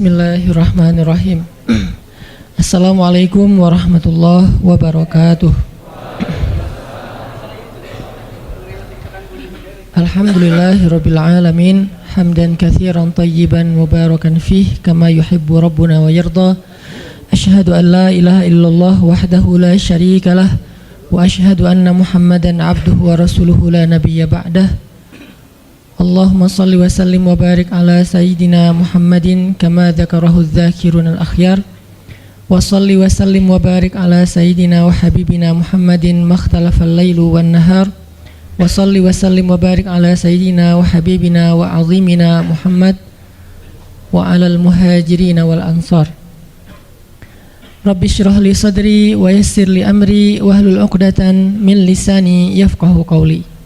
Bismillahirrahmanirrahim. Assalamualaikum warahmatullahi wabarakatuh. Alhamdulillahirabbil alamin, hamdan katsiran tayyiban mubarakan fih kama yuhibbu rabbuna wa yarda. Asyhadu an la ilaha illallah wahdahu la syarikalah wa asyhadu anna Muhammadan abduhu wa rasuluhu la nabiyya ba'dah. Allahumma salli wa sallim wa barik ala sayyidina Muhammadin kama dzakarahu dzakirun al-akhyar. Wa salli wa sallim wa barik ala sayyidina wa habibina Muhammadin makhtalafal lailu wan nahar. Wa salli wa sallim wa barik ala sayyidina wa habibina wa azimina Muhammad wa alal muhajirin wal ansar. Rabbi shrah li sadri wa yassir li amri wahlul 'uqdatan min lisani yafqahu qawli.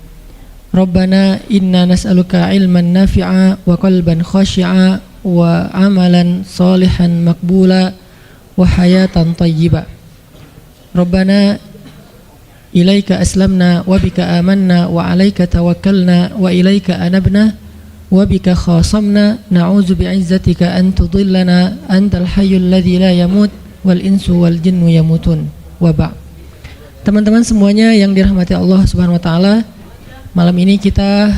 Rabbana inna nas'aluka ilman nafi'a wa qalban khashi'a wa amalan salihan maqbula wa hayatan tayyiba. Rabbana ilaika aslamna wa bika amanna wa alaika tawakkalna wa ilaika anabna wa bika khasamna na'udzu bi'izzatika an tudillana antal hayyul ladzi la yamut wal insu wal jinnu yamutun wa ba'. Teman-teman semuanya yang dirahmati Allah Subhanahu wa taala, malam ini kita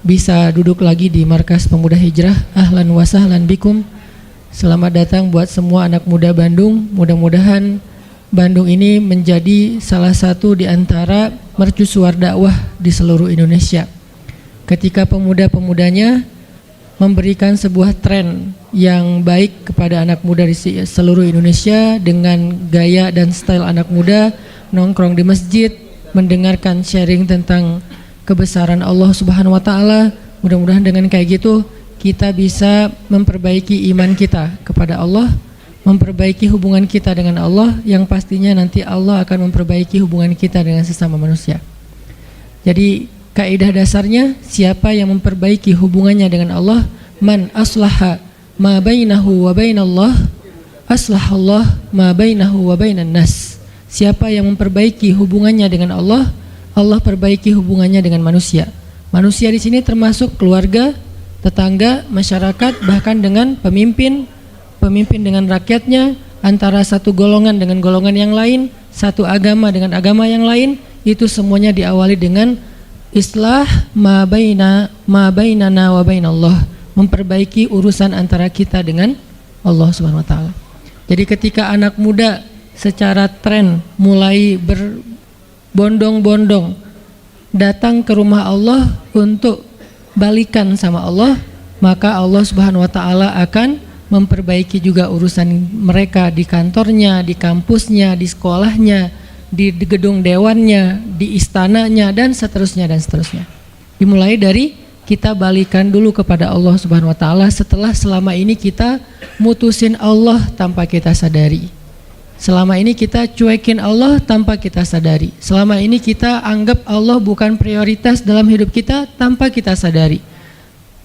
bisa duduk lagi di Markas Pemuda Hijrah. Ahlan wa sahlan bikum. Selamat datang buat semua anak muda Bandung. Mudah-mudahan Bandung ini menjadi salah satu di antara mercusuar dakwah di seluruh Indonesia. Ketika pemuda-pemudanya memberikan sebuah tren yang baik kepada anak muda di seluruh Indonesia dengan gaya dan style anak muda, nongkrong di masjid, mendengarkan sharing tentang kebesaran Allah Subhanahu wa taala. Mudah-mudahan dengan kayak gitu kita bisa memperbaiki iman kita kepada Allah, memperbaiki hubungan kita dengan Allah, yang pastinya nanti Allah akan memperbaiki hubungan kita dengan sesama manusia. Jadi kaidah dasarnya, siapa yang memperbaiki hubungannya dengan Allah, man aslaha ma bainahu wa bainallah aslahallah ma bainahu wa bainan nas. Siapa yang memperbaiki hubungannya dengan Allah, Allah perbaiki hubungannya dengan manusia. Manusia di sini termasuk keluarga, tetangga, masyarakat, bahkan dengan pemimpin dengan rakyatnya, antara satu golongan dengan golongan yang lain, satu agama dengan agama yang lain. Itu semuanya diawali dengan islah ma bainana wa bainallah, memperbaiki urusan antara kita dengan Allah Subhanahu wa taala. Jadi ketika anak muda secara tren mulai berbondong-bondong datang ke rumah Allah untuk balikan sama Allah, maka Allah Subhanahu wa taala akan memperbaiki juga urusan mereka di kantornya, di kampusnya, di sekolahnya, di gedung dewannya, di istananya, dan seterusnya dan seterusnya. Dimulai dari kita balikan dulu kepada Allah Subhanahu wa taala setelah selama ini kita mutusin Allah tanpa kita sadari. Selama ini kita cuekin Allah tanpa kita sadari. Selama ini kita anggap Allah bukan prioritas dalam hidup kita tanpa kita sadari.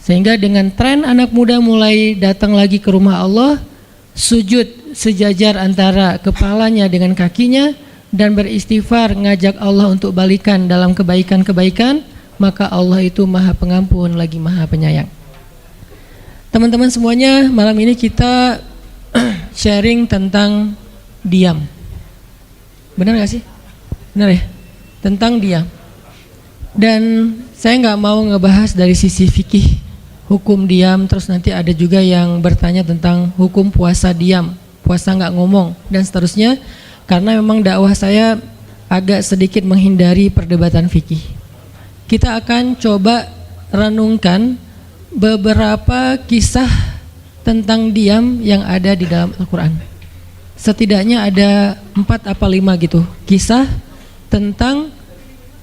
Sehingga dengan tren anak muda mulai datang lagi ke rumah Allah, sujud sejajar antara kepalanya dengan kakinya, dan beristighfar ngajak Allah untuk balikan dalam kebaikan-kebaikan, maka Allah itu Maha Pengampun lagi Maha Penyayang. Teman-teman semuanya, malam ini kita sharing tentang diam. Benar gak sih? Benar ya? Tentang diam. Dan saya gak mau ngebahas dari sisi fikih hukum diam, terus nanti ada juga yang bertanya tentang hukum puasa diam, puasa gak ngomong, dan seterusnya. Karena memang dakwah saya agak sedikit menghindari perdebatan fikih. Kita akan coba renungkan beberapa kisah tentang diam yang ada di dalam Al-Quran. Setidaknya ada 4 apa 5 gitu kisah tentang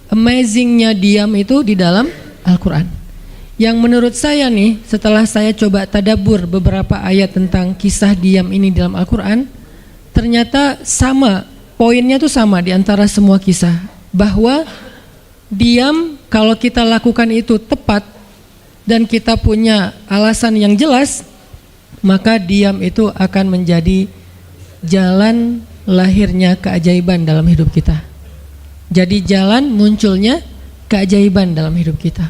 amazingnya diam itu di dalam Al-Quran. Yang menurut saya nih, setelah saya coba tadabbur beberapa ayat tentang kisah diam ini dalam Al-Quran, ternyata sama, poinnya tuh sama di antara semua kisah, bahwa diam kalau kita lakukan itu tepat dan kita punya alasan yang jelas, maka diam itu akan menjadi jalan lahirnya keajaiban dalam hidup kita. Jadi jalan munculnya keajaiban dalam hidup kita.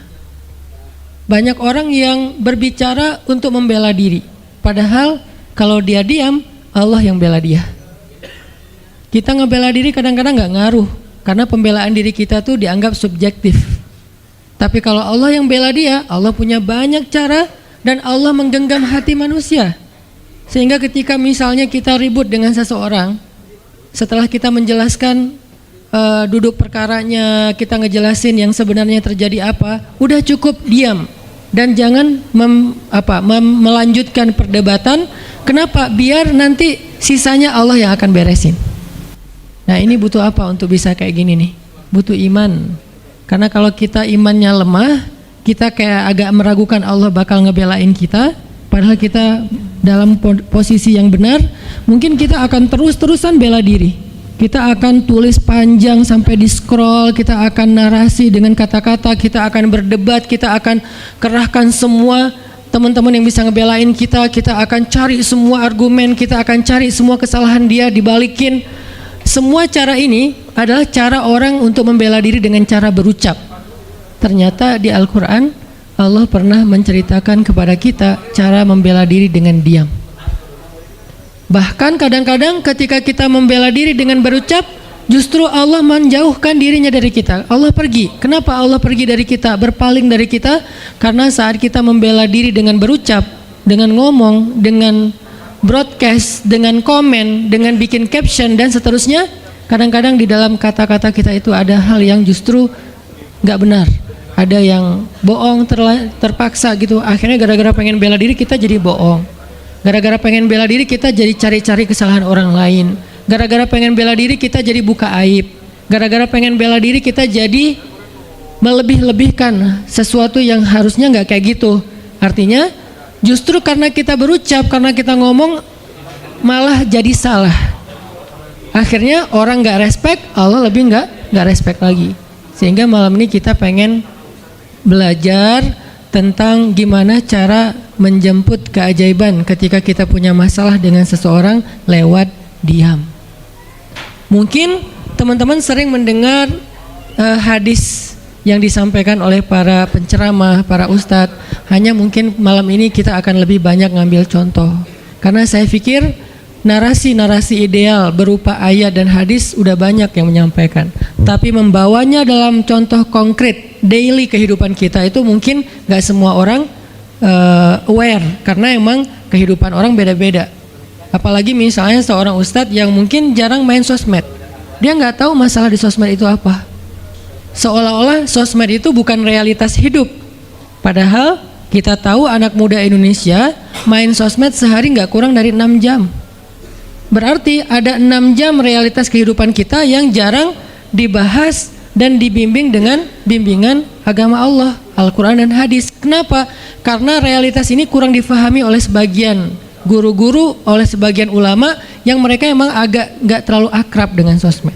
Banyak orang yang berbicara untuk membela diri, padahal kalau dia diam, Allah yang bela dia. Kita ngebela diri kadang-kadang nggak ngaruh, karena pembelaan diri kita tuh dianggap subjektif. Tapi kalau Allah yang bela dia, Allah punya banyak cara dan Allah menggenggam hati manusia. Sehingga ketika misalnya kita ribut dengan seseorang, setelah kita menjelaskan duduk perkaranya, kita ngejelasin yang sebenarnya terjadi apa, udah cukup diam dan jangan melanjutkan perdebatan. Kenapa? Biar nanti sisanya Allah yang akan beresin. Nah, ini butuh apa untuk bisa kayak gini nih? Butuh iman. Karena kalau kita imannya lemah, kita kayak agak meragukan Allah bakal ngebelain kita, padahal kita dalam posisi yang benar. Mungkin kita akan terus-terusan bela diri. Kita akan tulis panjang sampai di scroll, kita akan narasi dengan kata-kata, kita akan berdebat, kita akan kerahkan semua teman-teman yang bisa ngebelain kita, kita akan cari semua argumen, kita akan cari semua kesalahan dia dibalikin. Semua cara ini adalah cara orang untuk membela diri dengan cara berucap. Ternyata di Al-Quran Allah pernah menceritakan kepada kita cara membela diri dengan diam. Bahkan kadang-kadang ketika kita membela diri dengan berucap, justru Allah menjauhkan dirinya dari kita. Allah pergi. Kenapa Allah pergi dari kita, berpaling dari kita? Karena saat kita membela diri dengan berucap, dengan ngomong, dengan broadcast, dengan komen, dengan bikin caption dan seterusnya, kadang-kadang di dalam kata-kata kita itu ada hal yang justru nggak benar, ada yang bohong, terpaksa gitu. Akhirnya gara-gara pengen bela diri kita jadi bohong, gara-gara pengen bela diri kita jadi cari-cari kesalahan orang lain, gara-gara pengen bela diri kita jadi buka aib, gara-gara pengen bela diri kita jadi melebih-lebihkan sesuatu yang harusnya nggak kayak gitu. Artinya justru karena kita berucap, karena kita ngomong, malah jadi salah. Akhirnya orang nggak respect, Allah lebih nggak respect lagi. Sehingga malam ini kita pengen belajar tentang gimana cara menjemput keajaiban ketika kita punya masalah dengan seseorang lewat diam. Mungkin teman-teman sering mendengar hadis yang disampaikan oleh para penceramah, para ustadz. Hanya mungkin malam ini kita akan lebih banyak ngambil contoh, karena saya pikir narasi-narasi ideal berupa ayat dan hadis udah banyak yang menyampaikan, tapi membawanya dalam contoh konkret daily kehidupan kita itu mungkin gak semua orang aware, karena emang kehidupan orang beda-beda. Apalagi misalnya seorang ustadz yang mungkin jarang main sosmed, dia gak tahu masalah di sosmed itu apa. Seolah-olah sosmed itu bukan realitas hidup. Padahal kita tahu anak muda Indonesia main sosmed sehari gak kurang dari 6 jam. Berarti ada 6 jam realitas kehidupan kita yang jarang dibahas dan dibimbing dengan bimbingan agama Allah, Al-Quran dan hadis. Kenapa? Karena realitas ini kurang difahami oleh sebagian guru-guru, oleh sebagian ulama yang mereka emang agak gak terlalu akrab dengan sosmed.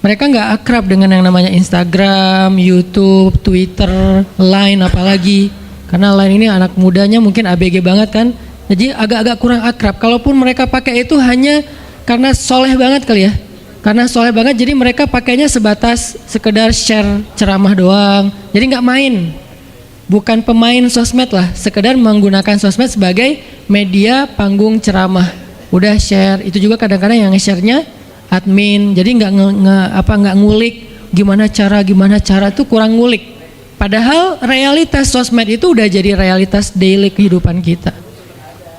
Mereka nggak akrab dengan yang namanya Instagram, YouTube, Twitter, Line apalagi. Karena Line ini anak mudanya mungkin ABG banget kan. Jadi agak-agak kurang akrab. Kalaupun mereka pakai itu hanya karena soleh banget kali ya. Karena soleh banget jadi mereka pakainya sebatas sekedar share ceramah doang. Jadi nggak main. Bukan pemain sosmed lah. Sekedar menggunakan sosmed sebagai media panggung ceramah. Udah share. Itu juga kadang-kadang yang nge-share-nya admin, jadi nggak ngulik gimana cara tuh kurang ngulik. Padahal realitas sosmed itu udah jadi realitas daily kehidupan kita.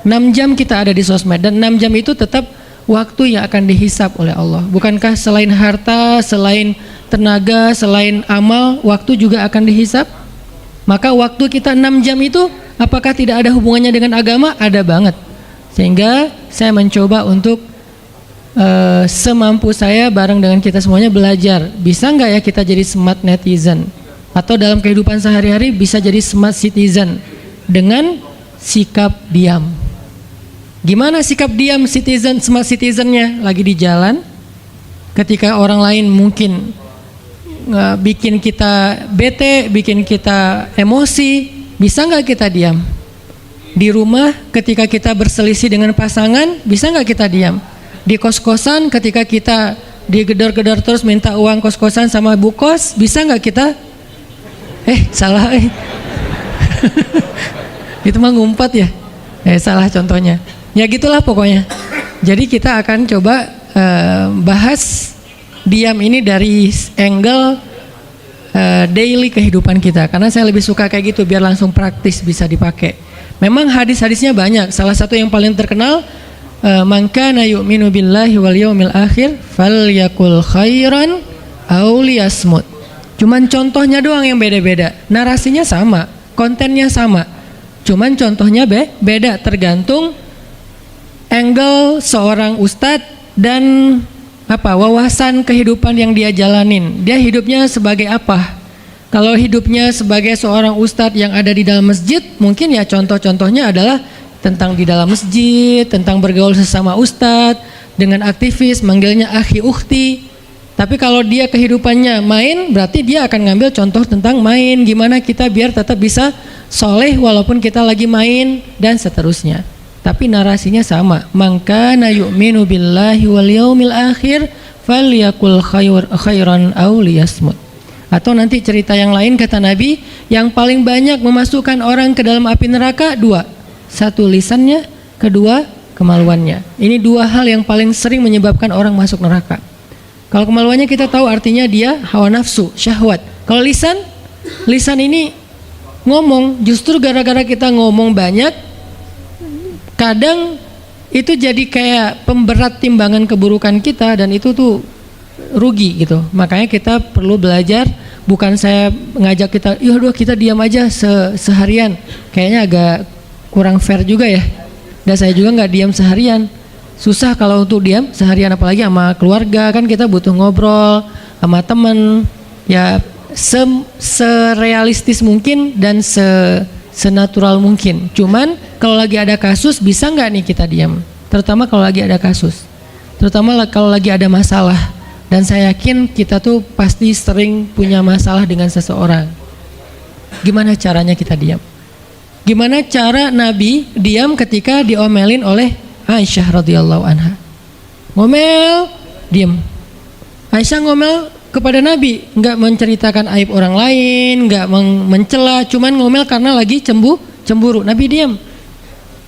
6 jam kita ada di sosmed dan 6 jam itu tetap waktu yang akan dihisap oleh Allah. Bukankah selain harta, selain tenaga, selain amal, waktu juga akan dihisap? Maka waktu kita 6 jam itu apakah tidak ada hubungannya dengan agama? Ada banget. Sehingga saya mencoba untuk semampu saya bareng dengan kita semuanya belajar, bisa nggak ya kita jadi smart netizen, atau dalam kehidupan sehari-hari bisa jadi smart citizen dengan sikap diam. Gimana sikap diam citizen, smart citizennya? Lagi di jalan, ketika orang lain mungkin bikin kita bete, bikin kita emosi, bisa nggak kita diam? Di rumah ketika kita berselisih dengan pasangan, bisa nggak kita diam? Di kos-kosan ketika kita digedor-gedor terus minta uang kos-kosan sama bu kos, bisa nggak kita Itu mah ngumpat ya. Salah contohnya. Ya gitulah pokoknya. Jadi kita akan coba bahas diam ini dari angle daily kehidupan kita. Karena saya lebih suka kayak gitu biar langsung praktis bisa dipakai. Memang hadis-hadisnya banyak. Salah satu yang paling terkenal, man kana yu'minu billahi wal yaumil akhir falyakul khairan aw liyasmut. Cuman contohnya doang yang beda-beda. Narasinya sama, kontennya sama. Cuman contohnya beda tergantung angle seorang ustadz dan wawasan kehidupan yang dia jalanin. Dia hidupnya sebagai apa? Kalau hidupnya sebagai seorang ustadz yang ada di dalam masjid, mungkin ya contoh-contohnya adalah tentang di dalam masjid, tentang bergaul sesama ustadz, dengan aktivis, manggilnya akhi ukhti. Tapi kalau dia kehidupannya main, berarti dia akan ngambil contoh tentang main, gimana kita biar tetap bisa soleh walaupun kita lagi main dan seterusnya. Tapi narasinya sama. Man kana yu'minu billahi wal yaumil akhir falyakul khairan aw liyasmut. Atau nanti cerita yang lain kata Nabi, yang paling banyak memasukkan orang ke dalam api neraka dua. Satu lisannya, kedua kemaluannya. Ini dua hal yang paling sering menyebabkan orang masuk neraka. Kalau kemaluannya kita tahu artinya dia hawa nafsu, syahwat. Kalau lisan ini ngomong, justru gara-gara kita ngomong banyak, kadang itu jadi kayak pemberat timbangan keburukan kita dan itu tuh rugi gitu. Makanya kita perlu belajar, bukan saya ngajak kita, yaudah kita diam aja seharian. Kayaknya agak kurang fair juga ya. Dan saya juga nggak diam seharian. Susah kalau untuk diam seharian, apalagi sama keluarga, kan kita butuh ngobrol sama temen. Ya serealistis mungkin dan senatural mungkin. Cuman kalau lagi ada kasus, bisa nggak nih kita diam? Terutama kalau lagi ada kasus, terutama kalau lagi ada masalah. Dan saya yakin kita tuh pasti sering punya masalah dengan seseorang. Gimana caranya kita diam? Gimana cara Nabi diam ketika diomelin oleh Aisyah radhiyallahu anha? Ngomel, diam. Aisyah ngomel kepada Nabi, nggak menceritakan aib orang lain, nggak mencela, cuman ngomel karena lagi cemburu. Nabi diam.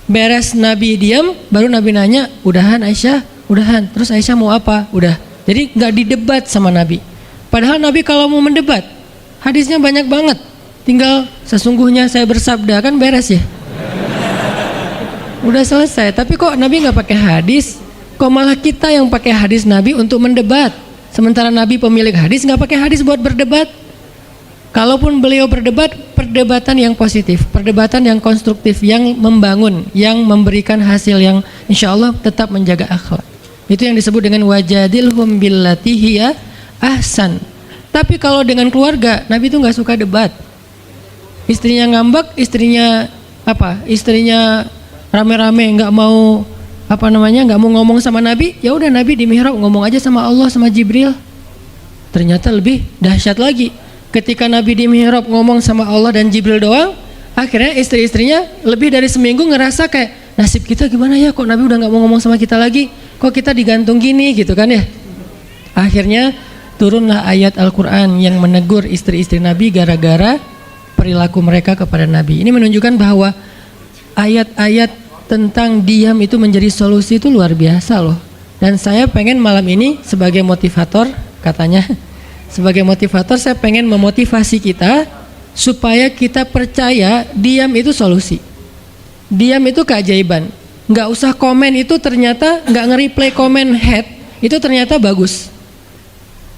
Beres Nabi diam, baru Nabi nanya, udahan Aisyah? Udahan. Terus Aisyah mau apa? Udah. Jadi nggak didebat sama Nabi. Padahal Nabi kalau mau mendebat, hadisnya banyak banget. Tinggal sesungguhnya saya bersabda, kan beres ya. Udah selesai. Tapi kok Nabi nggak pakai hadis? Kok malah kita yang pakai hadis Nabi untuk mendebat? Sementara Nabi pemilik hadis nggak pakai hadis buat berdebat. Kalaupun beliau berdebat, perdebatan yang positif, perdebatan yang konstruktif, yang membangun, yang memberikan hasil yang insya Allah tetap menjaga akhlak. Itu yang disebut dengan wajadilhum billati hiya ahsan. Tapi kalau dengan keluarga, Nabi itu nggak suka debat. Istrinya ngambek, istrinya rame-rame nggak mau nggak mau ngomong sama Nabi, ya udah Nabi di mihrab ngomong aja sama Allah sama Jibril. Ternyata lebih dahsyat lagi, ketika Nabi di mihrab ngomong sama Allah dan Jibril doang, akhirnya istri-istrinya lebih dari seminggu ngerasa kayak, nasib kita gimana ya, kok Nabi udah nggak mau ngomong sama kita lagi, kok kita digantung gini gitu kan ya. Akhirnya turunlah ayat Al-Quran yang menegur istri-istri Nabi gara-gara perilaku mereka kepada Nabi. Ini menunjukkan bahwa ayat-ayat tentang diam itu menjadi solusi itu luar biasa loh. Dan saya pengen malam ini sebagai motivator, katanya sebagai motivator saya pengen memotivasi kita supaya kita percaya diam itu solusi. Diam itu keajaiban. Nggak usah komen itu ternyata, nggak nge-reply komen head itu ternyata bagus.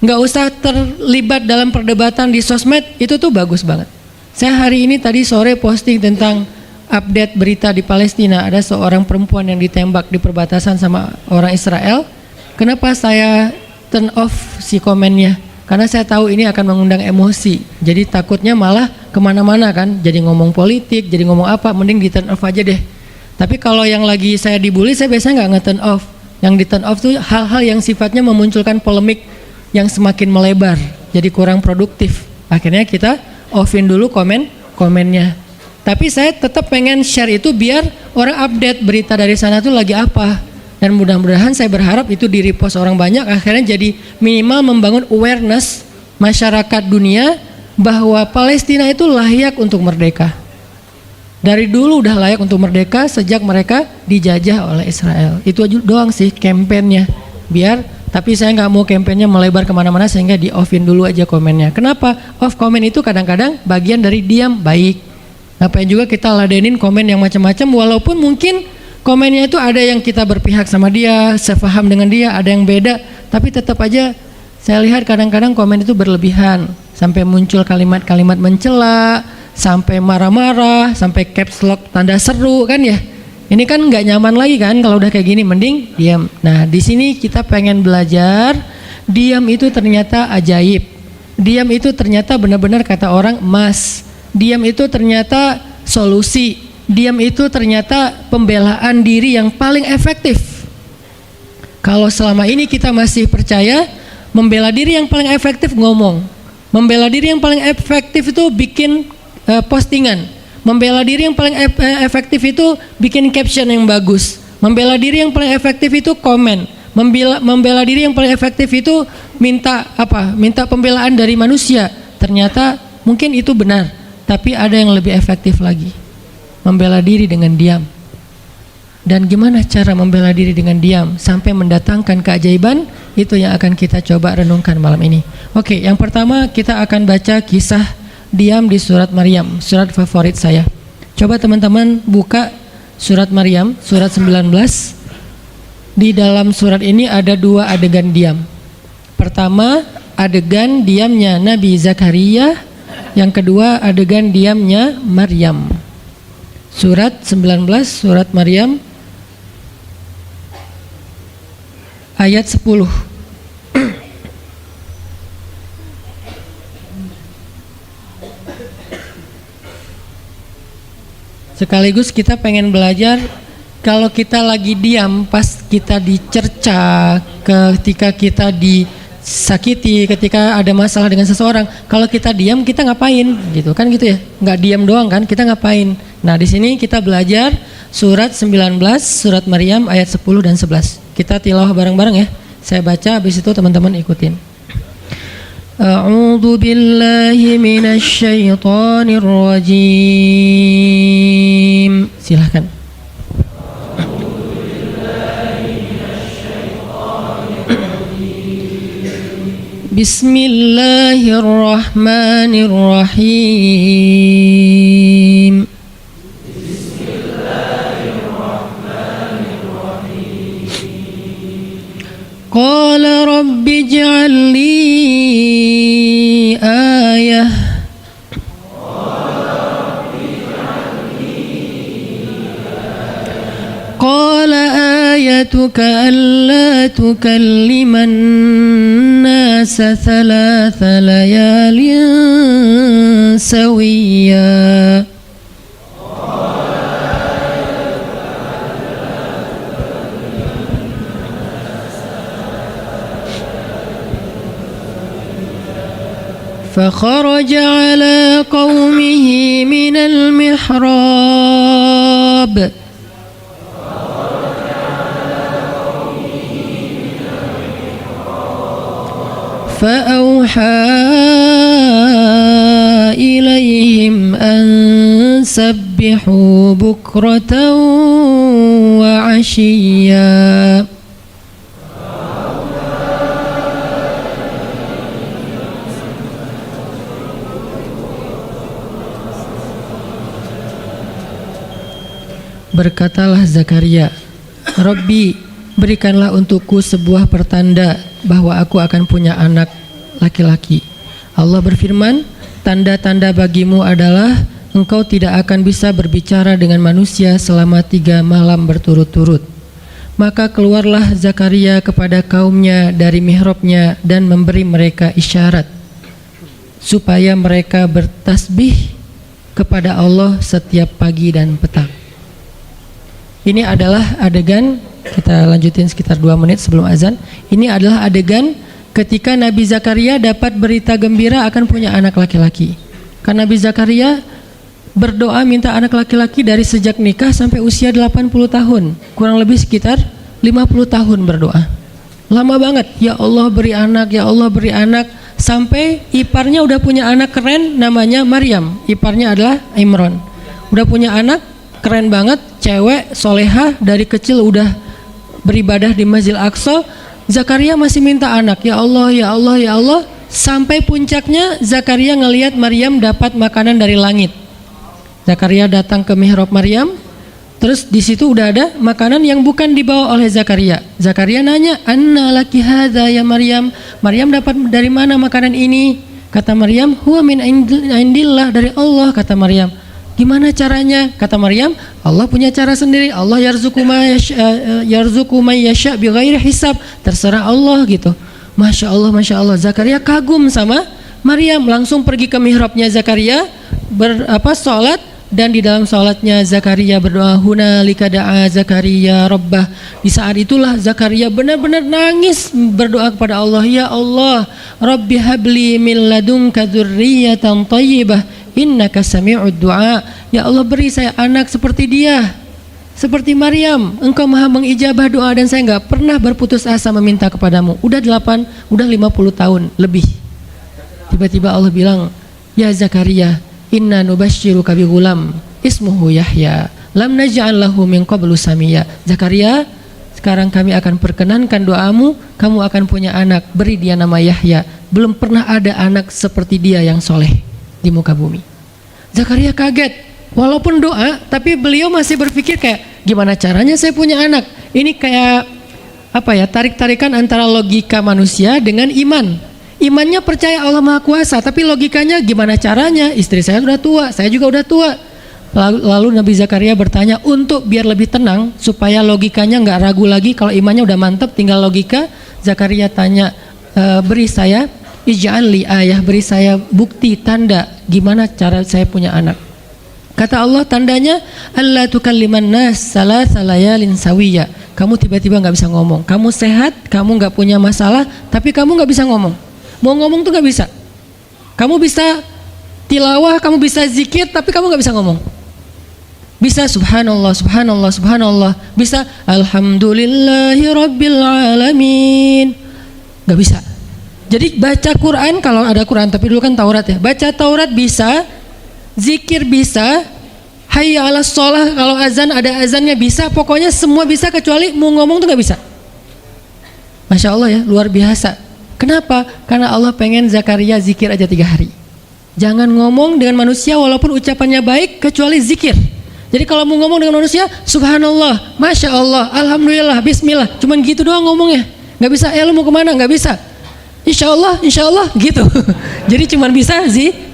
Nggak usah terlibat dalam perdebatan di sosmed, itu tuh bagus banget. Saya hari ini tadi sore posting tentang update berita di Palestina. Ada seorang perempuan yang ditembak di perbatasan sama orang Israel. Kenapa saya turn off si komennya? Karena saya tahu ini akan mengundang emosi. Jadi takutnya malah kemana-mana kan. Jadi ngomong politik, jadi ngomong apa, mending di turn off aja deh. Tapi kalau yang lagi saya dibully, saya biasanya nggak nge-turn off. Yang di turn off tuh hal-hal yang sifatnya memunculkan polemik yang semakin melebar. Jadi kurang produktif. Akhirnya kita offin dulu komennya. Tapi saya tetap pengen share itu biar orang update berita dari sana tuh lagi apa. Dan mudah-mudahan saya berharap itu di repost orang banyak, akhirnya jadi minimal membangun awareness masyarakat dunia bahwa Palestina itu layak untuk merdeka. Dari dulu udah layak untuk merdeka sejak mereka dijajah oleh Israel. Itu aja doang sih kampanyenya. Tapi saya nggak mau kampanyenya melebar kemana-mana sehingga di offin dulu aja komennya. Kenapa? Off komen itu kadang-kadang bagian dari diam baik. Ngapain juga kita ladenin komen yang macam-macam, walaupun mungkin komennya itu ada yang kita berpihak sama dia, sepaham dengan dia, ada yang beda, tapi tetap aja saya lihat kadang-kadang komen itu berlebihan, sampai muncul kalimat-kalimat mencela, sampai marah-marah, sampai caps lock tanda seru kan ya. Ini kan nggak nyaman lagi kan kalau udah kayak gini, mending diam. Nah di sini kita pengen belajar, diam itu ternyata ajaib. Diam itu ternyata benar-benar kata orang emas. Diam itu ternyata solusi. Diam itu ternyata pembelaan diri yang paling efektif. Kalau selama ini kita masih percaya membela diri yang paling efektif ngomong, membela diri yang paling efektif itu bikin postingan, membela diri yang paling efektif itu bikin caption yang bagus, membela diri yang paling efektif itu komen, membela diri yang paling efektif itu minta pembelaan dari manusia. Ternyata mungkin itu benar, tapi ada yang lebih efektif lagi, membela diri dengan diam. Dan gimana cara membela diri dengan diam sampai mendatangkan keajaiban, itu yang akan kita coba renungkan malam ini. Oke, yang pertama kita akan baca kisah diam di surat Maryam, surat favorit saya. Coba teman-teman buka surat Maryam, surat 19. Di dalam surat ini ada dua adegan diam. Pertama, adegan diamnya Nabi Zakaria. Yang kedua, adegan diamnya Maryam. Surat 19, surat Maryam, ayat 10. Sekaligus kita pengen belajar, kalau kita lagi diam pas kita dicerca, ketika kita disakiti, ketika ada masalah dengan seseorang, kalau kita diam kita ngapain gitu kan, gitu ya, nggak diam doang kan, kita ngapain. Nah di sini kita belajar surat 19, surat Maryam ayat 10 dan 11. Kita tilawah bareng-bareng ya. Saya baca, habis itu teman-teman ikutin. A'udzu billahi minasy syaithanir rajim. Silahkan. Bismillahirrahmanirrahim. Qala rabbi ij'al li ayah. Qala ayatuka alla tukalliman nasa thalatha layalin sawiyya. فخرج على قومه من المحراب فأوحى إليهم أن سبحوا بكرة وعشيا. Berkatalah Zakaria, Rabbi, berikanlah untukku sebuah pertanda bahwa aku akan punya anak laki-laki. Allah berfirman, tanda-tanda bagimu adalah engkau tidak akan bisa berbicara dengan manusia selama 3 malam berturut-turut. Maka keluarlah Zakaria kepada kaumnya dari mihrabnya dan memberi mereka isyarat supaya mereka bertasbih kepada Allah setiap pagi dan petang. Ini adalah adegan, kita lanjutin sekitar 2 menit sebelum azan. Ini adalah adegan ketika Nabi Zakaria dapat berita gembira akan punya anak laki-laki. Karena Nabi Zakaria berdoa minta anak laki-laki dari sejak nikah sampai usia 80 tahun. Kurang lebih sekitar 50 tahun berdoa. Lama banget, ya Allah beri anak, ya Allah beri anak. Sampai iparnya udah punya anak keren namanya Maryam. Iparnya adalah Imran. udah punya anak, keren banget, cewek, solehah, dari kecil udah beribadah di Masjid Aqsa. Zakaria masih minta anak, ya Allah, ya Allah, ya Allah. Sampai puncaknya Zakaria ngelihat Maryam dapat makanan dari langit. Zakaria datang ke mihrab Maryam, terus di situ udah ada makanan yang bukan dibawa oleh Zakaria. Zakaria nanya, "Anna laki hadza ya Maryam?" Maryam dapat dari mana makanan ini? Kata Maryam, "Huwa min indillah," dari Allah, kata Maryam. Gimana caranya? Kata Maryam, Allah punya cara sendiri. Allah yarzuqu may yasha bighairi hisab. Terserah Allah gitu. Masya Allah, Masya Allah. Zakaria kagum sama Maryam, langsung pergi ke mihrabnya Zakaria, sholat. Dan di dalam sholatnya Zakaria berdoa, hunalika da'a Zakaria rabbah. Di saat itulah Zakaria benar-benar nangis berdoa kepada Allah, ya Allah, Rabbi habli min ladunka dzurriyyatan thayyibah innaka sami'ud du'a. Ya Allah, beri saya anak seperti dia, seperti Maryam. Engkau maha mengijabah doa dan saya enggak pernah berputus asa meminta kepadamu. Udah 50 tahun lebih. Tiba-tiba Allah bilang, ya Zakaria, inna nubasyiruka bi ghulam ismuhu Yahya lam naj'al lahu min qablu samia. Zakaria, sekarang kami akan perkenankan doamu, kamu akan punya anak, beri dia nama Yahya. Belum pernah ada anak seperti dia yang soleh di muka bumi. Zakaria kaget, walaupun doa, tapi beliau masih berpikir kayak, gimana caranya saya punya anak? Ini kayak tarik-tarikan antara logika manusia dengan iman. Imannya percaya Allah Maha Kuasa, tapi logikanya gimana caranya? Istri saya sudah tua, saya juga udah tua. Lalu Nabi Zakaria bertanya untuk biar lebih tenang, supaya logikanya nggak ragu lagi. Kalau imannya udah mantap, tinggal logika. Zakaria tanya, beri saya ij'al li ayah, beri saya bukti tanda gimana cara saya punya anak. Kata Allah, tandanya alla tukalliman nas salasa layalin sawiya. Kamu tiba-tiba nggak bisa ngomong. Kamu sehat, kamu nggak punya masalah, tapi kamu nggak bisa ngomong. Mau ngomong tuh gak bisa. Kamu bisa tilawah, kamu bisa zikir, tapi kamu gak bisa ngomong. Bisa subhanallah, subhanallah, subhanallah. Bisa alhamdulillahi rabbil alamin. Gak bisa. Jadi baca Quran, kalau ada Quran, tapi dulu kan Taurat ya. Baca Taurat bisa, zikir bisa, hayya ala sholah, kalau azan ada azannya bisa. Pokoknya semua bisa kecuali mau ngomong tuh gak bisa. Masya Allah ya, luar biasa. Kenapa? Karena Allah pengen Zakaria zikir aja 3 hari. Jangan ngomong dengan manusia walaupun ucapannya baik, kecuali zikir. Jadi kalau mau ngomong dengan manusia, subhanallah, masya Allah, alhamdulillah, bismillah, cuman gitu doang ngomongnya. Gak bisa, lu mau kemana? Gak bisa. Insya Allah gitu. Jadi cuman bisa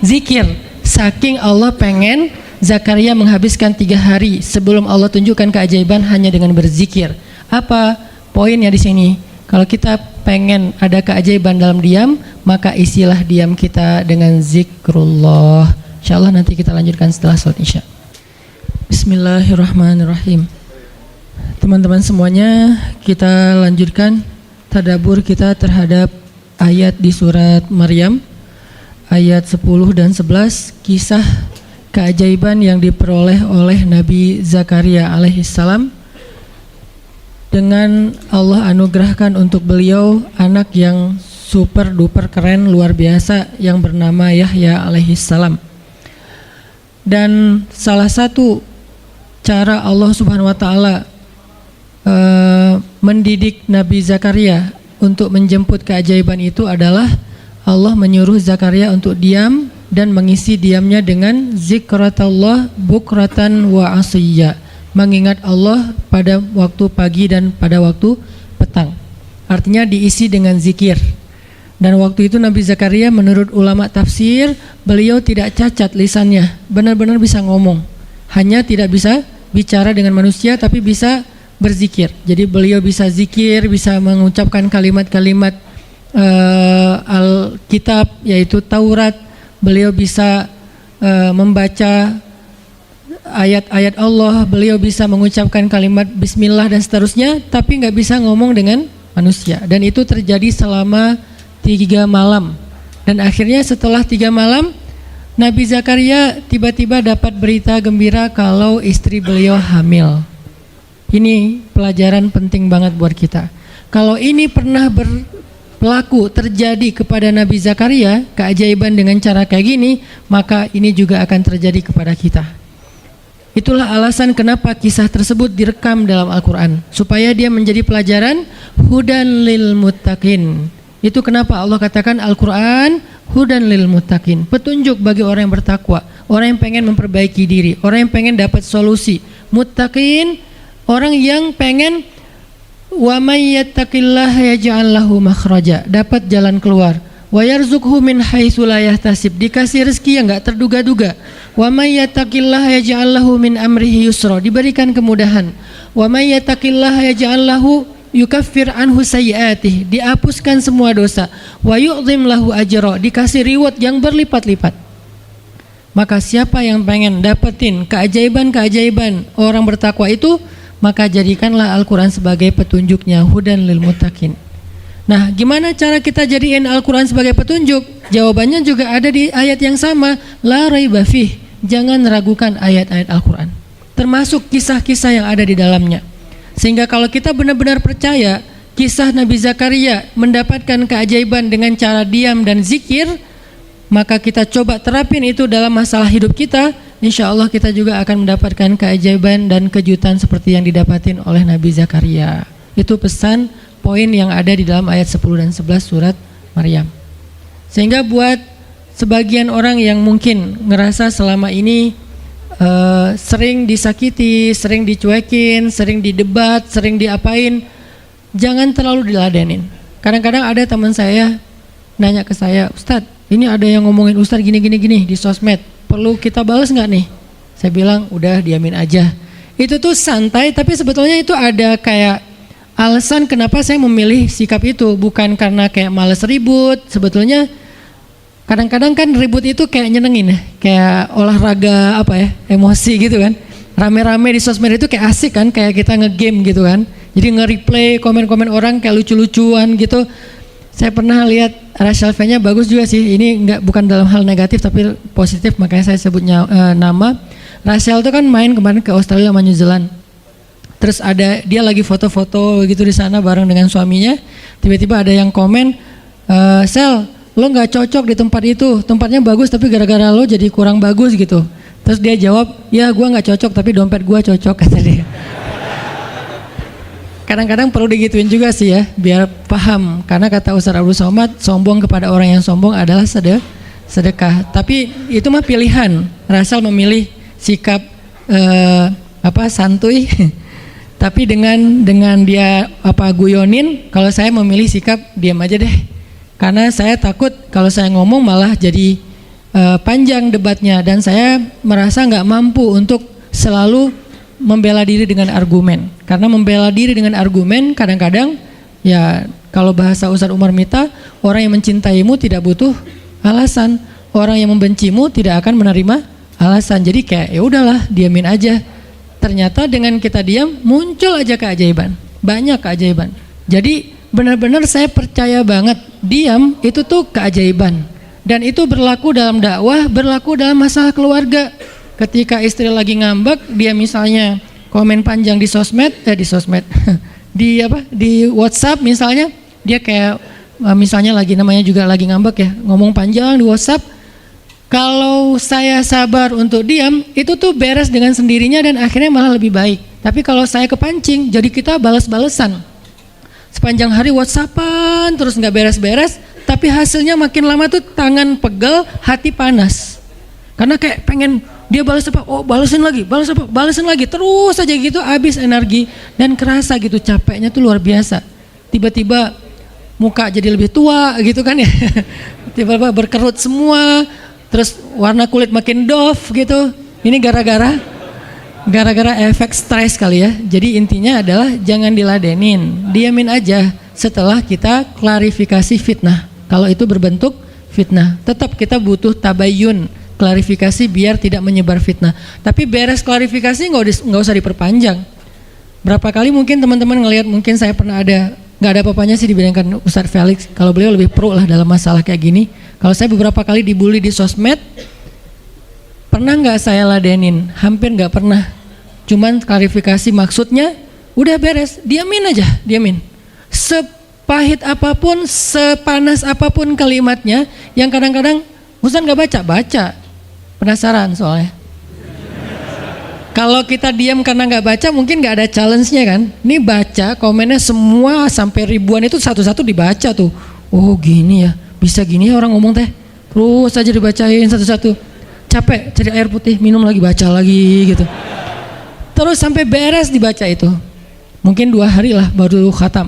zikir. Saking Allah pengen Zakaria menghabiskan 3 hari sebelum Allah tunjukkan keajaiban hanya dengan berzikir. Apa poinnya di sini? Kalau kita pengen ada keajaiban dalam diam, maka isilah diam kita dengan zikrullah. InsyaAllah nanti kita lanjutkan setelah sholat isya. Bismillahirrahmanirrahim. Teman-teman semuanya, kita lanjutkan tadabbur kita terhadap ayat di surat Maryam, ayat 10 dan 11, kisah keajaiban yang diperoleh oleh Nabi Zakaria alaihissalam. Dengan Allah anugerahkan untuk beliau anak yang super duper keren luar biasa yang bernama Yahya alaihissalam. Dan salah satu cara Allah Subhanahu wa taala mendidik Nabi Zakaria untuk menjemput keajaiban itu adalah Allah menyuruh Zakaria untuk diam dan mengisi diamnya dengan zikratullah bukratan wa asiyya, mengingat Allah pada waktu pagi dan pada waktu petang. Artinya diisi dengan zikir. Dan waktu itu Nabi Zakaria menurut ulama tafsir, beliau tidak cacat lisannya, benar-benar bisa ngomong. Hanya tidak bisa bicara dengan manusia, tapi bisa berzikir. Jadi beliau bisa zikir, bisa mengucapkan kalimat-kalimat Alkitab, yaitu Taurat. Beliau bisa membaca ayat-ayat Allah, beliau bisa mengucapkan kalimat bismillah dan seterusnya, tapi nggak bisa ngomong dengan manusia. Dan itu terjadi selama 3 malam. Dan akhirnya setelah 3 malam, Nabi Zakaria tiba-tiba dapat berita gembira kalau istri beliau hamil. Ini pelajaran penting banget buat kita. Kalau ini pernah berlaku terjadi kepada Nabi Zakaria, keajaiban dengan cara kayak gini, maka ini juga akan terjadi kepada kita. Itulah alasan kenapa kisah tersebut direkam dalam Al-Quran, supaya dia menjadi pelajaran hudan lil muttaqin. Itu kenapa Allah katakan Al-Quran hudan lil muttaqin, petunjuk bagi orang yang bertakwa, orang yang pengen memperbaiki diri, orang yang pengen dapat solusi. Muttaqin, orang yang pengen wa may yattaqillaha yaj'al lahu makhraja, dapat jalan keluar. Wa yarzuqhu min haitsu la yahtasib, dikasih rezeki yang enggak terduga-duga. Wa may yattaqillaha yaj'al lahu min amrihi yusra, diberikan kemudahan. Wa may yattaqillaha yaj'al lahu yukaffir anhu sayyi'atih, dihapuskan semua dosa. Wa yu'dhim lahu ajra, dikasih reward yang berlipat-lipat. Maka siapa yang pengen dapetin keajaiban-keajaiban orang bertakwa itu, maka jadikanlah Al-Quran sebagai petunjuknya, hudan lil muttaqin. Nah, gimana cara kita jadiin Al-Quran sebagai petunjuk? Jawabannya juga ada di ayat yang sama, la raiba fih, jangan ragukan ayat-ayat Al-Quran, termasuk kisah-kisah yang ada di dalamnya. Sehingga kalau kita benar-benar percaya kisah Nabi Zakaria mendapatkan keajaiban dengan cara diam dan zikir, maka kita coba terapin itu dalam masalah hidup kita, insya Allah kita juga akan mendapatkan keajaiban dan kejutan seperti yang didapatin oleh Nabi Zakaria. Itu pesan poin yang ada di dalam ayat 10 dan 11 surat Maryam. Sehingga buat sebagian orang yang mungkin ngerasa selama ini sering disakiti, sering dicuekin, sering didebat, sering diapain, jangan terlalu diladenin. Kadang-kadang ada teman saya nanya ke saya, Ustadz, ini ada yang ngomongin Ustadz gini di sosmed, perlu kita balas nggak nih? Saya bilang udah diamin aja. Itu tuh santai, tapi sebetulnya itu ada kayak alasan kenapa saya memilih sikap itu, bukan karena kayak males ribut. Sebetulnya kadang-kadang kan ribut itu kayak nyenengin ya, kayak olahraga apa ya, emosi gitu kan. Rame-rame di sosmed itu kayak asik kan, kayak kita nge-game gitu kan. Jadi nge-replay komen-komen orang kayak lucu-lucuan gitu. Saya pernah lihat Rachel V-nya bagus juga sih. Ini bukan dalam hal negatif tapi positif, makanya saya sebutnya nama. Rachel itu kan main kemarin ke Australia sama New Zealand. Terus ada dia lagi foto-foto gitu di sana bareng dengan suaminya. Tiba-tiba ada yang komen, Sel, lo nggak cocok di tempat itu. Tempatnya bagus tapi gara-gara lo jadi kurang bagus gitu. Terus dia jawab, ya gua nggak cocok tapi dompet gua cocok, kata dia. Kadang-kadang perlu digituin juga sih ya, biar paham. Karena kata Ustaz Abdul Somad, sombong kepada orang yang sombong adalah sedekah. Tapi itu mah pilihan. Rasal memilih sikap santuy. Tapi dengan dia guyonin, kalau saya memilih sikap diam aja deh. Karena saya takut kalau saya ngomong malah jadi panjang debatnya, dan saya merasa nggak mampu untuk selalu membela diri dengan argumen. Karena membela diri dengan argumen kadang-kadang ya, kalau bahasa Ustadz Umar Mita, orang yang mencintaimu tidak butuh alasan, orang yang membencimu tidak akan menerima alasan. Jadi kayak ya udahlah, diamin aja. Ternyata dengan kita diam muncul aja keajaiban, banyak keajaiban. Jadi benar-benar saya percaya banget diam itu tuh keajaiban, dan itu berlaku dalam dakwah, berlaku dalam masalah keluarga. Ketika istri lagi ngambek, dia misalnya komen panjang di sosmed, di WhatsApp misalnya, dia kayak misalnya namanya juga lagi ngambek ya, ngomong panjang di WhatsApp. Kalau saya sabar untuk diam, itu tuh beres dengan sendirinya dan akhirnya malah lebih baik. Tapi kalau saya kepancing, jadi kita balas-balesan. Sepanjang hari WhatsAppan terus nggak beres-beres, tapi hasilnya makin lama tuh tangan pegel, hati panas. Karena kayak pengen dia balas apa, oh balesin lagi, terus aja gitu, habis energi dan kerasa gitu capeknya tuh luar biasa. Tiba-tiba muka jadi lebih tua gitu kan ya, tiba-tiba berkerut semua, terus warna kulit makin doff gitu. Ini gara-gara efek stres kali ya. Jadi intinya adalah jangan diladenin, diamin aja setelah kita klarifikasi fitnah. Kalau itu berbentuk fitnah, tetap kita butuh tabayun, klarifikasi biar tidak menyebar fitnah. Tapi beres klarifikasi nggak usah diperpanjang. Berapa kali mungkin teman-teman ngelihat, mungkin saya pernah nggak ada apa-apanya sih dibandingkan Ustadz Felix. Kalau beliau lebih pro lah dalam masalah kayak gini. Kalau saya beberapa kali dibully di sosmed, pernah nggak saya ladenin? Hampir nggak pernah. Cuman klarifikasi maksudnya, udah beres, diamin aja, diamin. Sepahit apapun, sepanas apapun kalimatnya, yang kadang-kadang Ustadz nggak baca. Penasaran soalnya. Kalau kita diam karena nggak baca mungkin nggak ada challenge-nya kan. Ini baca komennya semua sampai ribuan itu satu-satu dibaca tuh. Oh gini ya, bisa gini ya orang ngomong teh. Terus aja dibacain satu-satu. Capek cari air putih, minum lagi, baca lagi gitu. Terus sampai beres dibaca itu. Mungkin 2 hari lah baru khatam.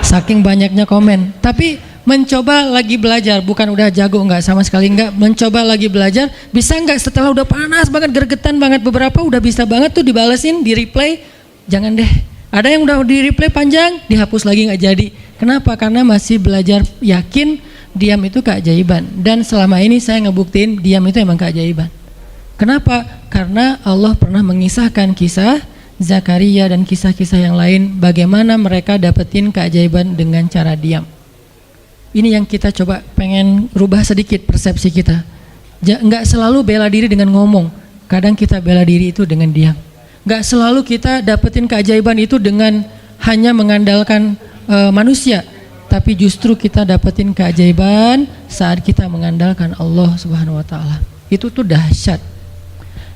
Saking banyaknya komen. Tapi mencoba lagi belajar, bukan udah jago, enggak, sama sekali enggak. Mencoba lagi belajar, bisa enggak setelah udah panas banget, gergetan banget, beberapa udah bisa banget tuh dibalesin, di replay. Jangan deh, ada yang udah di replay panjang, dihapus lagi nggak jadi. Kenapa? Karena masih belajar yakin diam itu keajaiban. Dan selama ini saya ngebuktiin diam itu emang keajaiban. Kenapa? Karena Allah pernah mengisahkan kisah Zakaria dan kisah-kisah yang lain, bagaimana mereka dapetin keajaiban dengan cara diam. Ini yang kita coba pengen rubah sedikit persepsi kita. Nggak selalu bela diri dengan ngomong, kadang kita bela diri itu dengan diam. Nggak selalu kita dapetin keajaiban itu dengan hanya mengandalkan manusia, tapi justru kita dapetin keajaiban saat kita mengandalkan Allah Subhanahu Wa Taala. Itu tuh dahsyat.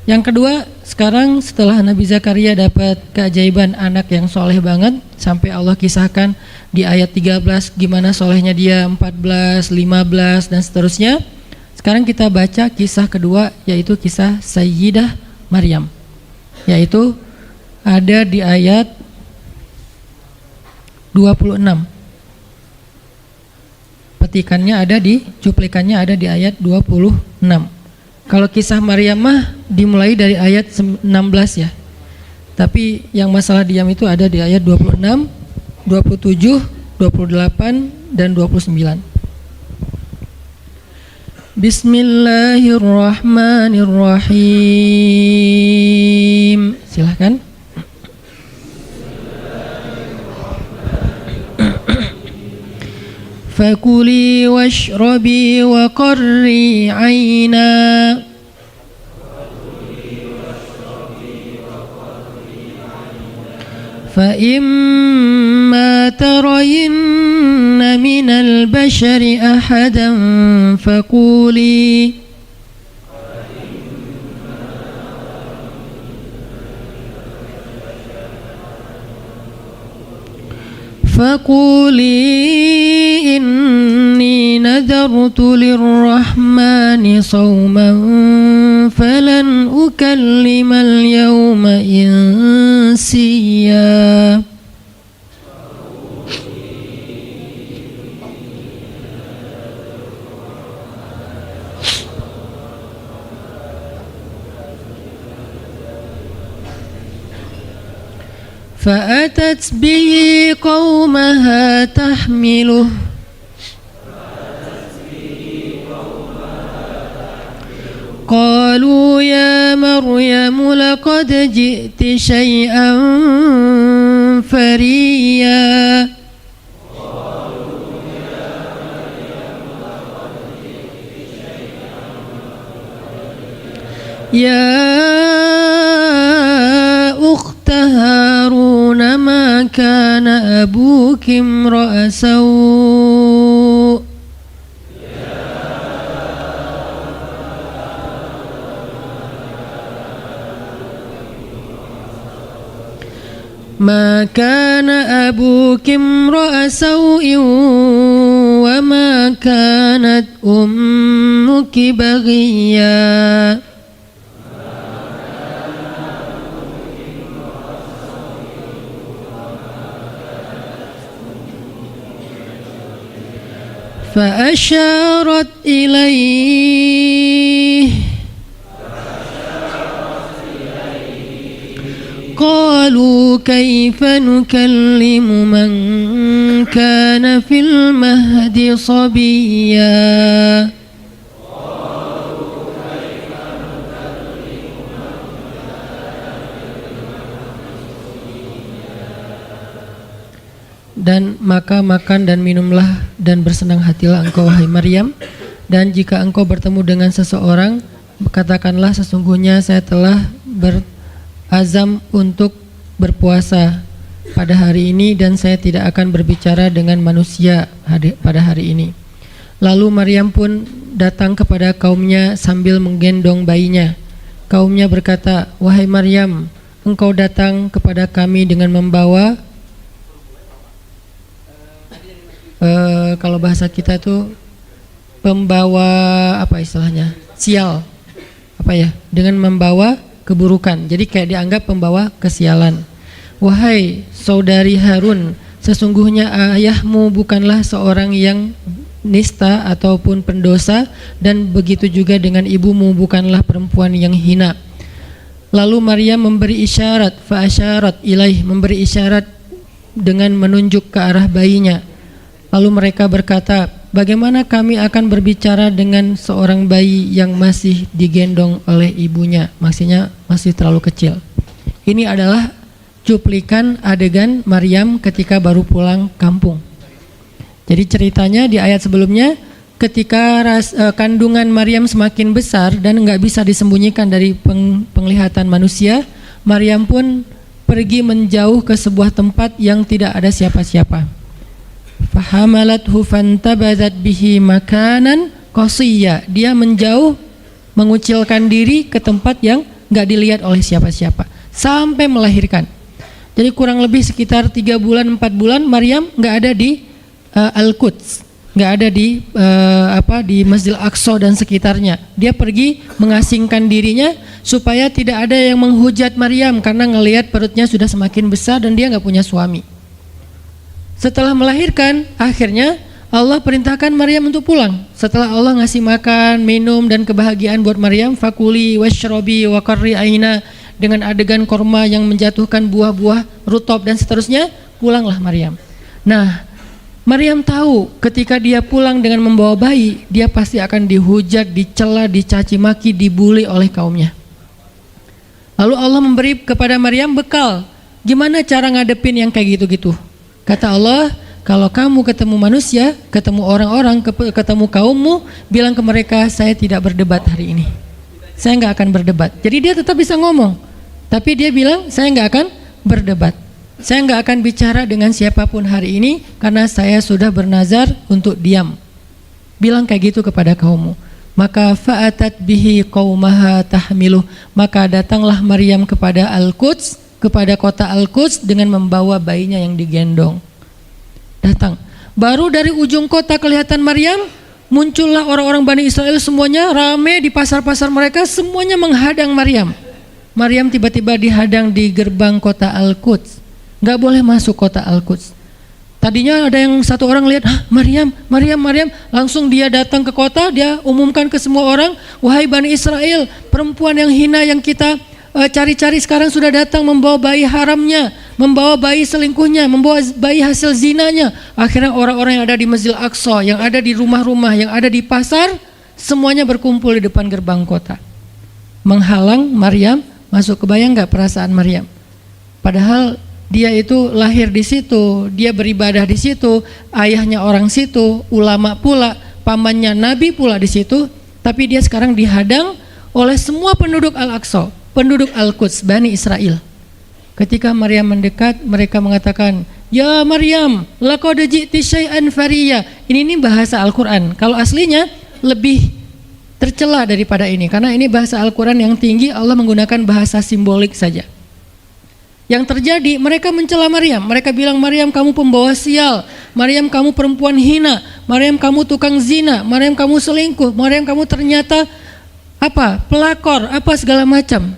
Yang kedua, sekarang setelah Nabi Zakaria dapat keajaiban anak yang soleh banget, sampai Allah kisahkan di ayat 13 gimana solehnya dia, 14, 15 dan seterusnya. Sekarang kita baca kisah kedua, yaitu kisah Sayyidah Maryam, yaitu ada di ayat 26. Petikannya ada di, cuplikannya ada di ayat 26. Kalau kisah Maryam mah dimulai dari ayat 16 ya. Tapi yang masalah diam itu ada di ayat 26, 27, 28 dan 29. Bismillahirrahmanirrahim. Silahkan. Fakuli washrabi wa qarri aina fa imma tarayinna minal bashari ahadan fakuli inni nadartu lirrahmani sawman falan ukallimal yawma insiya. فأتت به قومها تحمله قالوا يا مريم لقد جئت شيئا فريا يا أخت هارون ما كان أبوك امرأ سوء ما كان أبوك امرأ سوء وما كانت أمك بغيا فأشارت إليه قالوا كيف نكلم من كان في المهد صبيا Dan maka makan dan minumlah dan bersenang hatilah engkau wahai Maryam, dan jika engkau bertemu dengan seseorang katakanlah sesungguhnya saya telah berazam untuk berpuasa pada hari ini dan saya tidak akan berbicara dengan manusia pada hari ini. Lalu Maryam pun datang kepada kaumnya sambil menggendong bayinya. kaumnya berkata, "Wahai Maryam, engkau datang kepada kami dengan membawa," kalau bahasa kita tuh pembawa apa istilahnya? Sial. Apa ya? Dengan membawa keburukan. Jadi kayak dianggap pembawa kesialan. "Wahai saudari Harun, sesungguhnya ayahmu bukanlah seorang yang nista ataupun pendosa, dan begitu juga dengan ibumu bukanlah perempuan yang hina." Lalu Maryam memberi isyarat, fa'asyarat ilaih, memberi isyarat dengan menunjuk ke arah bayinya. Lalu mereka berkata, "Bagaimana kami akan berbicara dengan seorang bayi yang masih digendong oleh ibunya?" Maksudnya masih terlalu kecil. Ini adalah cuplikan adegan Maryam ketika baru pulang kampung. Jadi ceritanya di ayat sebelumnya, ketika kandungan Maryam semakin besar dan nggak bisa disembunyikan dari penglihatan manusia, Maryam pun pergi menjauh ke sebuah tempat yang tidak ada siapa-siapa. Fahamalathu fantabadat bihi makanan qasiyya. Dia menjauh, mengucilkan diri ke tempat yang nggak dilihat oleh siapa-siapa sampai melahirkan. Jadi kurang lebih sekitar 3 bulan 4 bulan Maryam nggak ada di Al-Quds, nggak ada di di Masjidil Aqsa dan sekitarnya. Dia pergi mengasingkan dirinya supaya tidak ada yang menghujat Maryam karena ngelihat perutnya sudah semakin besar dan dia nggak punya suami. Setelah melahirkan, akhirnya Allah perintahkan Maryam untuk pulang. Setelah Allah ngasih makan, minum dan kebahagiaan buat Maryam, fakuli washrobi wa qarri aina, dengan adegan korma yang menjatuhkan buah-buah rutop dan seterusnya, pulanglah Maryam. Nah, Maryam tahu ketika dia pulang dengan membawa bayi, dia pasti akan dihujat, dicela, dicaci maki, dibully oleh kaumnya. Lalu Allah memberi kepada Maryam bekal. Gimana cara ngadepin yang kayak gitu-gitu? Kata Allah, kalau kamu ketemu manusia, ketemu orang-orang, ketemu kaummu, bilang ke mereka, saya tidak berdebat hari ini. Saya nggak akan berdebat. Jadi dia tetap bisa ngomong, tapi dia bilang, saya nggak akan berdebat. Saya nggak akan bicara dengan siapapun hari ini karena saya sudah bernazar untuk diam. Bilang kayak gitu kepada kaummu. Maka fa'atat bihi qaumaha tahmiluh. Maka datanglah Maryam kepada Al-Quds, kepada kota Al-Quds dengan membawa bayinya yang digendong. Datang. Baru dari ujung kota kelihatan Maryam, muncullah orang-orang Bani Israel semuanya rame di pasar-pasar mereka, semuanya menghadang Maryam. Maryam tiba-tiba dihadang di gerbang kota Al-Quds. Nggak boleh masuk kota Al-Quds. Tadinya ada yang satu orang lihat, Maryam, langsung dia datang ke kota, dia umumkan ke semua orang, "Wahai Bani Israel, perempuan yang hina yang kita cari-cari sekarang sudah datang membawa bayi haramnya, membawa bayi selingkuhnya, membawa bayi hasil zinanya." Akhirnya orang-orang yang ada di Masjidil Aqsa, yang ada di rumah-rumah, yang ada di pasar, semuanya berkumpul di depan gerbang kota, menghalang Maryam masuk. Kebayang nggak perasaan Maryam? Padahal dia itu lahir di situ, dia beribadah di situ, ayahnya orang situ, ulama pula, pamannya Nabi pula di situ, tapi dia sekarang dihadang oleh semua penduduk Al-Aqsa, penduduk Al-Quds, Bani Israel. Ketika Maryam mendekat, mereka mengatakan, "Ya Maryam, laqad ji'ti syai'an fariya." Ini bahasa Al-Quran. Kalau aslinya lebih tercela daripada ini, karena ini bahasa Al-Quran yang tinggi, Allah menggunakan bahasa simbolik saja. Yang terjadi, mereka mencela Maryam. Mereka bilang, "Maryam, kamu pembawa sial. Maryam, kamu perempuan hina. Maryam, kamu tukang zina. Maryam, kamu selingkuh. Maryam, kamu ternyata pelakor, segala macam."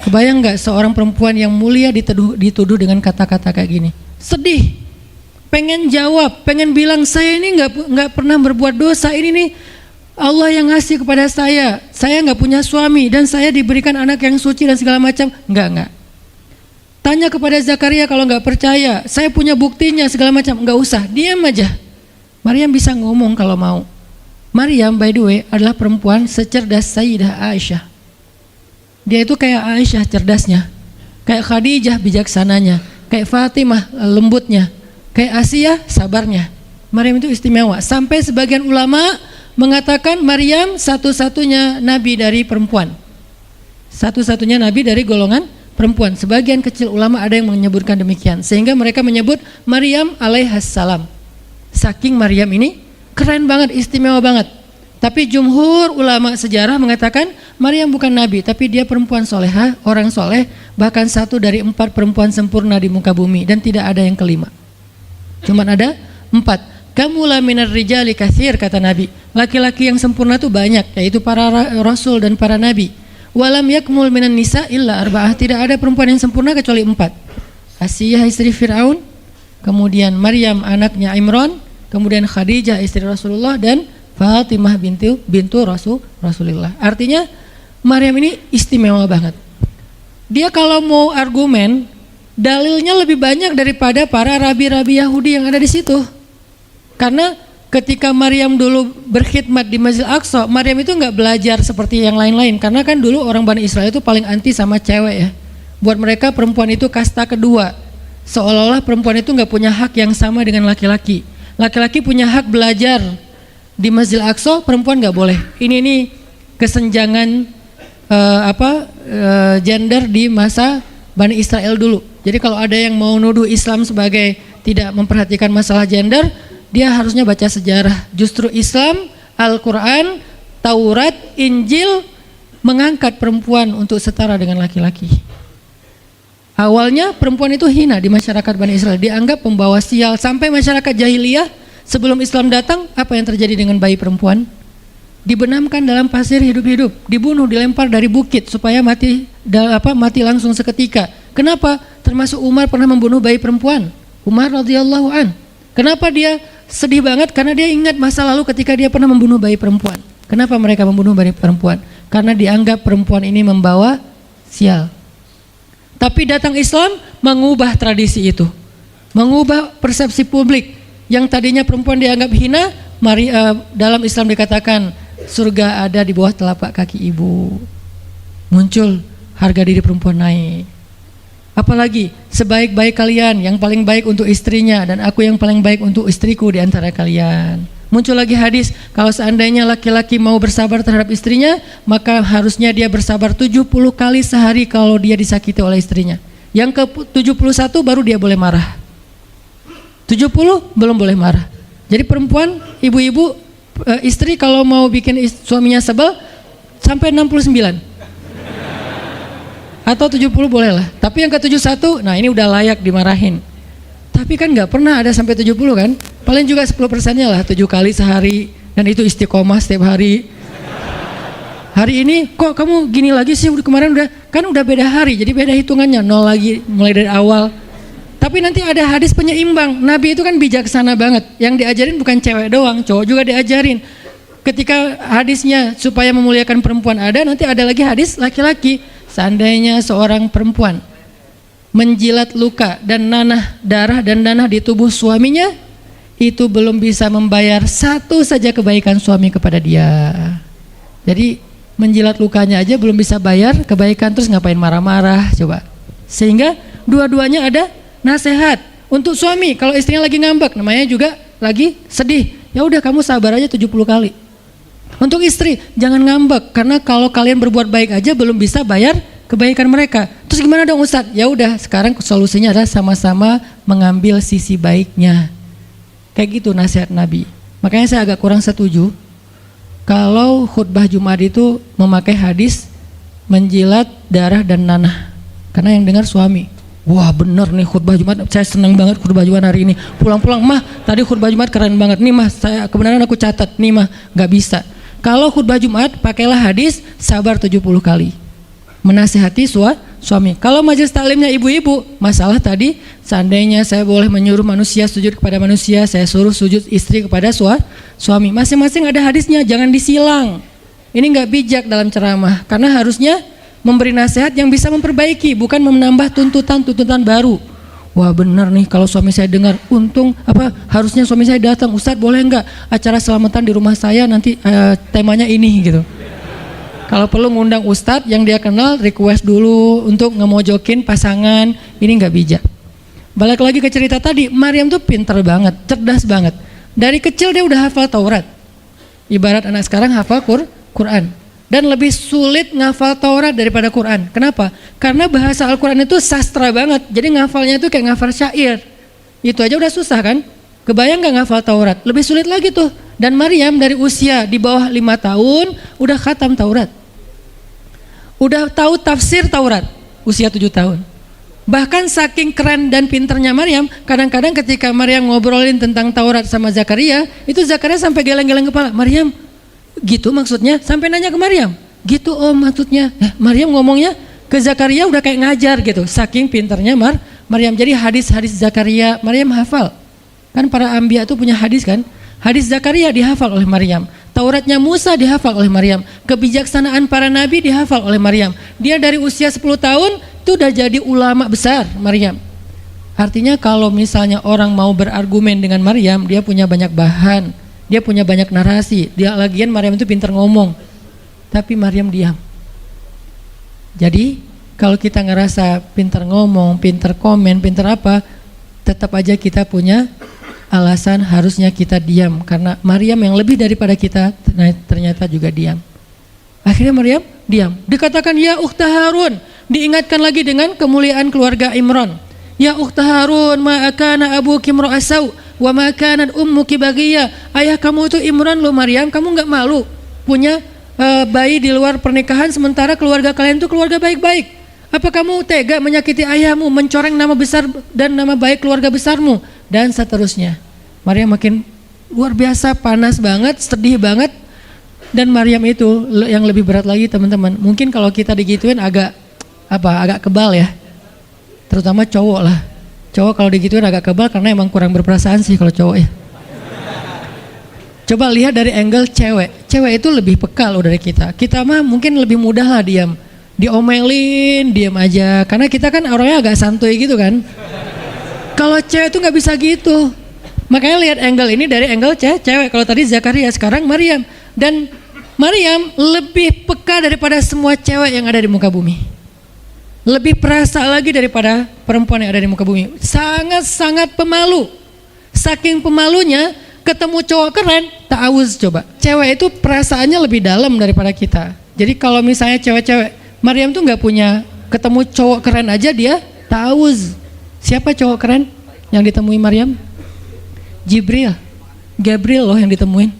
Kebayang nggak seorang perempuan yang mulia dituduh dengan kata-kata kayak gini? Sedih, pengen jawab, pengen bilang, "Saya ini nggak pernah berbuat dosa. Ini nih Allah yang ngasih kepada saya. Saya nggak punya suami dan saya diberikan anak yang suci dan segala macam." Nggak. Tanya kepada Zakaria kalau nggak percaya, saya punya buktinya segala macam. Nggak usah, diam aja. Maryam bisa ngomong kalau mau. Maryam, by the way, adalah perempuan secerdas Sayyidah Aisyah. Dia itu kayak Aisyah cerdasnya, kayak Khadijah bijaksananya, kayak Fatimah lembutnya, kayak Asiyah sabarnya. Maryam itu istimewa. Sampai sebagian ulama mengatakan Maryam satu-satunya nabi dari perempuan, satu-satunya nabi dari golongan perempuan. Sebagian kecil ulama ada yang menyebutkan demikian, sehingga mereka menyebut Maryam alaihassalam. Saking Maryam ini keren banget, istimewa banget. Tapi jumhur ulama sejarah mengatakan Maryam bukan nabi, tapi dia perempuan solehah, orang soleh, bahkan satu dari 4 perempuan sempurna di muka bumi, dan tidak ada yang kelima. Cuman ada 4. Kamula minar rijali katsir, kata Nabi. Laki-laki yang sempurna itu banyak, yaitu para rasul dan para nabi. Walam yakmul minan nisa illa arba'ah. Tidak ada perempuan yang sempurna kecuali 4. Asiyah istri Fir'aun, kemudian Maryam anaknya Imran, kemudian Khadijah istri Rasulullah, dan Fatimah bintu Rasulullah. Artinya Maryam ini istimewa banget. Dia kalau mau argumen, dalilnya lebih banyak daripada para rabi-rabi Yahudi yang ada di situ. Karena ketika Maryam dulu berkhidmat di Masjid Aqsa, Maryam itu nggak belajar seperti yang lain-lain. Karena kan dulu orang Bani Israel itu paling anti sama cewek ya. Buat mereka perempuan itu kasta kedua. Seolah-olah perempuan itu nggak punya hak yang sama dengan laki-laki. Laki-laki punya hak belajar di Masjid Aqsa, perempuan nggak boleh. Ini kesenjangan gender di masa Bani Israel dulu. Jadi kalau ada yang mau nuduh Islam sebagai tidak memperhatikan masalah gender, dia harusnya baca sejarah. Justru Islam, Al-Quran, Taurat, Injil mengangkat perempuan untuk setara dengan laki-laki. Awalnya perempuan itu hina di masyarakat Bani Israel, dianggap pembawa sial. Sampai masyarakat jahiliyah sebelum Islam datang, apa yang terjadi dengan bayi perempuan? Dibenamkan dalam pasir hidup-hidup, dibunuh, dilempar dari bukit supaya mati langsung seketika. Kenapa? Termasuk Umar pernah membunuh bayi perempuan. Umar radhiyallahu an. Kenapa dia sedih banget? Karena dia ingat masa lalu ketika dia pernah membunuh bayi perempuan. Kenapa mereka membunuh bayi perempuan? Karena dianggap perempuan ini membawa sial. Tapi datang Islam mengubah tradisi itu, mengubah persepsi publik. Yang tadinya perempuan dianggap hina, dalam Islam dikatakan surga ada di bawah telapak kaki ibu. Muncul harga diri perempuan naik. Apalagi sebaik-baik kalian, yang paling baik untuk istrinya, dan aku yang paling baik untuk istriku di antara kalian. Muncul lagi hadis, kalau seandainya laki-laki mau bersabar terhadap istrinya, maka harusnya dia bersabar 70 kali sehari kalau dia disakiti oleh istrinya. Yang ke 71 baru dia boleh marah. 70 belum boleh marah. Jadi perempuan, ibu-ibu, istri kalau mau bikin suaminya sebel sampai 69 atau 70 boleh lah. Tapi yang ke 71, nah ini udah layak dimarahin. Tapi kan nggak pernah ada sampai 70 kan? Paling juga 10%-nya lah, 7 kali sehari, dan itu istiqomah setiap hari. Hari ini kok kamu gini lagi sih, kemarin udah beda hari, jadi beda hitungannya, 0 lagi mulai dari awal. Tapi nanti ada hadis penyeimbang. Nabi itu kan bijaksana banget. Yang diajarin bukan cewek doang, cowok juga diajarin. Ketika hadisnya supaya memuliakan perempuan ada, nanti ada lagi hadis laki-laki. Seandainya seorang perempuan menjilat luka dan darah dan nanah di tubuh suaminya, itu belum bisa membayar satu saja kebaikan suami kepada dia. Jadi menjilat lukanya aja belum bisa bayar kebaikan, terus ngapain marah-marah coba. Sehingga dua-duanya ada nasihat untuk suami. Kalau istrinya lagi ngambek, namanya juga lagi sedih, ya udah kamu sabar aja 70 kali. Untuk istri, jangan ngambek, karena kalau kalian berbuat baik aja belum bisa bayar kebaikan mereka. Terus gimana dong Ustadz? Ya udah, sekarang solusinya adalah sama-sama mengambil sisi baiknya. Kayak gitu nasihat Nabi. Makanya saya agak kurang setuju kalau khutbah Jumat itu memakai hadis menjilat darah dan nanah, karena yang dengar suami. Wah bener nih khutbah Jumat, saya senang banget khutbah Jumat hari ini. Pulang-pulang, mah tadi khutbah Jumat keren banget nih mah, saya kebenaran aku catat nih mah. Gak bisa. Kalau khutbah Jumat pakailah hadis sabar 70 kali, menasihati suami. Kalau majelis taklimnya ibu-ibu, masalah tadi, seandainya saya boleh menyuruh manusia sujud kepada manusia, saya suruh sujud istri kepada suami. Masing-masing ada hadisnya, jangan disilang. Ini nggak bijak dalam ceramah, karena harusnya memberi nasihat yang bisa memperbaiki, bukan menambah tuntutan baru. Wah bener nih, kalau suami saya dengar, untung harusnya suami saya datang. Ustadz boleh nggak acara selamatan di rumah saya nanti temanya ini gitu. Kalau perlu ngundang ustadz yang dia kenal, request dulu untuk ngemojokin pasangan, ini nggak bijak. Balik lagi ke cerita tadi, Maryam tuh pinter banget, cerdas banget. Dari kecil dia udah hafal Taurat. Ibarat anak sekarang hafal Quran. Dan lebih sulit ngafal Taurat daripada Quran. Kenapa? Karena bahasa Al-Quran itu sastra banget. Jadi ngafalnya itu kayak ngafal syair. Itu aja udah susah kan? Kebayang gak ngafal Taurat? Lebih sulit lagi tuh. Dan Maryam dari usia di bawah 5 tahun udah khatam Taurat. Udah tahu tafsir Taurat usia 7 tahun. Bahkan saking keren dan pinternya Maryam, kadang-kadang ketika Maryam ngobrolin tentang Taurat sama Zakaria, itu Zakaria sampai geleng-geleng kepala. Maryam, gitu maksudnya? Sampai nanya ke Maryam, gitu om maksudnya. Maryam ngomongnya ke Zakaria udah kayak ngajar gitu. Saking pinternya Maryam. Jadi hadis-hadis Zakaria Maryam hafal. Kan para anbiya tuh punya hadis kan? Hadis Zakaria dihafal oleh Maryam. Tauratnya Musa dihafal oleh Maryam. Kebijaksanaan para nabi dihafal oleh Maryam. Dia dari usia 10 tahun itu udah jadi ulama besar Maryam. Artinya kalau misalnya orang mau berargumen dengan Maryam, dia punya banyak bahan, dia punya banyak narasi. Dia lagian Maryam itu pintar ngomong. Tapi Maryam diam. Jadi kalau kita ngerasa pintar ngomong, pintar komen, pintar apa, tetap aja kita punya alasan harusnya kita diam, karena Maryam yang lebih daripada kita ternyata juga diam. Akhirnya Maryam diam. Dikatakan ya ukhta Harun, diingatkan lagi dengan kemuliaan keluarga Imran. Ya ukhta Harun, ma kana abuki imra'asau wa ma kanat ummuki baghiyah. Ayah kamu itu Imran loh Maryam, kamu enggak malu punya bayi di luar pernikahan sementara keluarga kalian itu keluarga baik-baik. Apa kamu tega menyakiti ayahmu, mencoreng nama besar dan nama baik keluarga besarmu? Dan seterusnya. Maryam makin luar biasa, panas banget, sedih banget. Dan Maryam itu yang lebih berat lagi teman-teman. Mungkin kalau kita digituin agak kebal ya. Terutama cowok lah. Cowok kalau digituin agak kebal karena emang kurang berperasaan sih kalau cowok ya. Coba lihat dari angle cewek. Cewek itu lebih peka loh dari kita. Kita mah mungkin lebih mudah lah diam. Diomelin, diam aja. Karena kita kan orangnya agak santuy gitu kan. Kalau cewek itu nggak bisa gitu. Makanya lihat angle ini dari angle cewek. Kalau tadi Zakaria, sekarang Maryam. Dan Maryam lebih peka daripada semua cewek yang ada di muka bumi. Lebih perasa lagi daripada perempuan yang ada di muka bumi. Sangat-sangat pemalu. Saking pemalunya, ketemu cowok keren, ta'awuz coba. Cewek itu perasaannya lebih dalam daripada kita. Jadi kalau misalnya cewek-cewek, Maryam tuh nggak punya, ketemu cowok keren aja dia ta'awuz. Siapa cowok keren yang ditemui Maryam? Jibril, Gabriel loh yang ditemuin.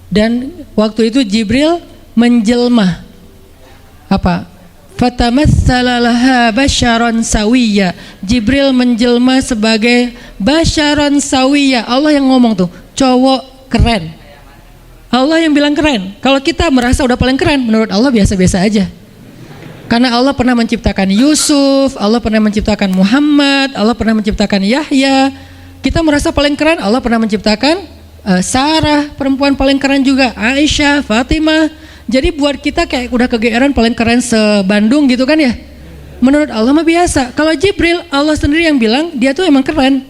Dan waktu itu Jibril menjelma apa? Fatamatsala laha basyaran sawiyya. Jibril menjelma sebagai basyaran sawiyya. Allah yang ngomong tuh, cowok keren. Allah yang bilang keren. Kalau kita merasa udah paling keren, menurut Allah biasa-biasa aja. Karena Allah pernah menciptakan Yusuf, Allah pernah menciptakan Muhammad, Allah pernah menciptakan Yahya. Kita merasa paling keren, Allah pernah menciptakan Sarah, perempuan paling keren juga, Aisyah, Fatimah. Jadi buat kita kayak udah kegeeran paling keren se-Bandung gitu kan ya. Menurut Allah mah biasa. Kalau Jibril, Allah sendiri yang bilang dia tuh emang keren.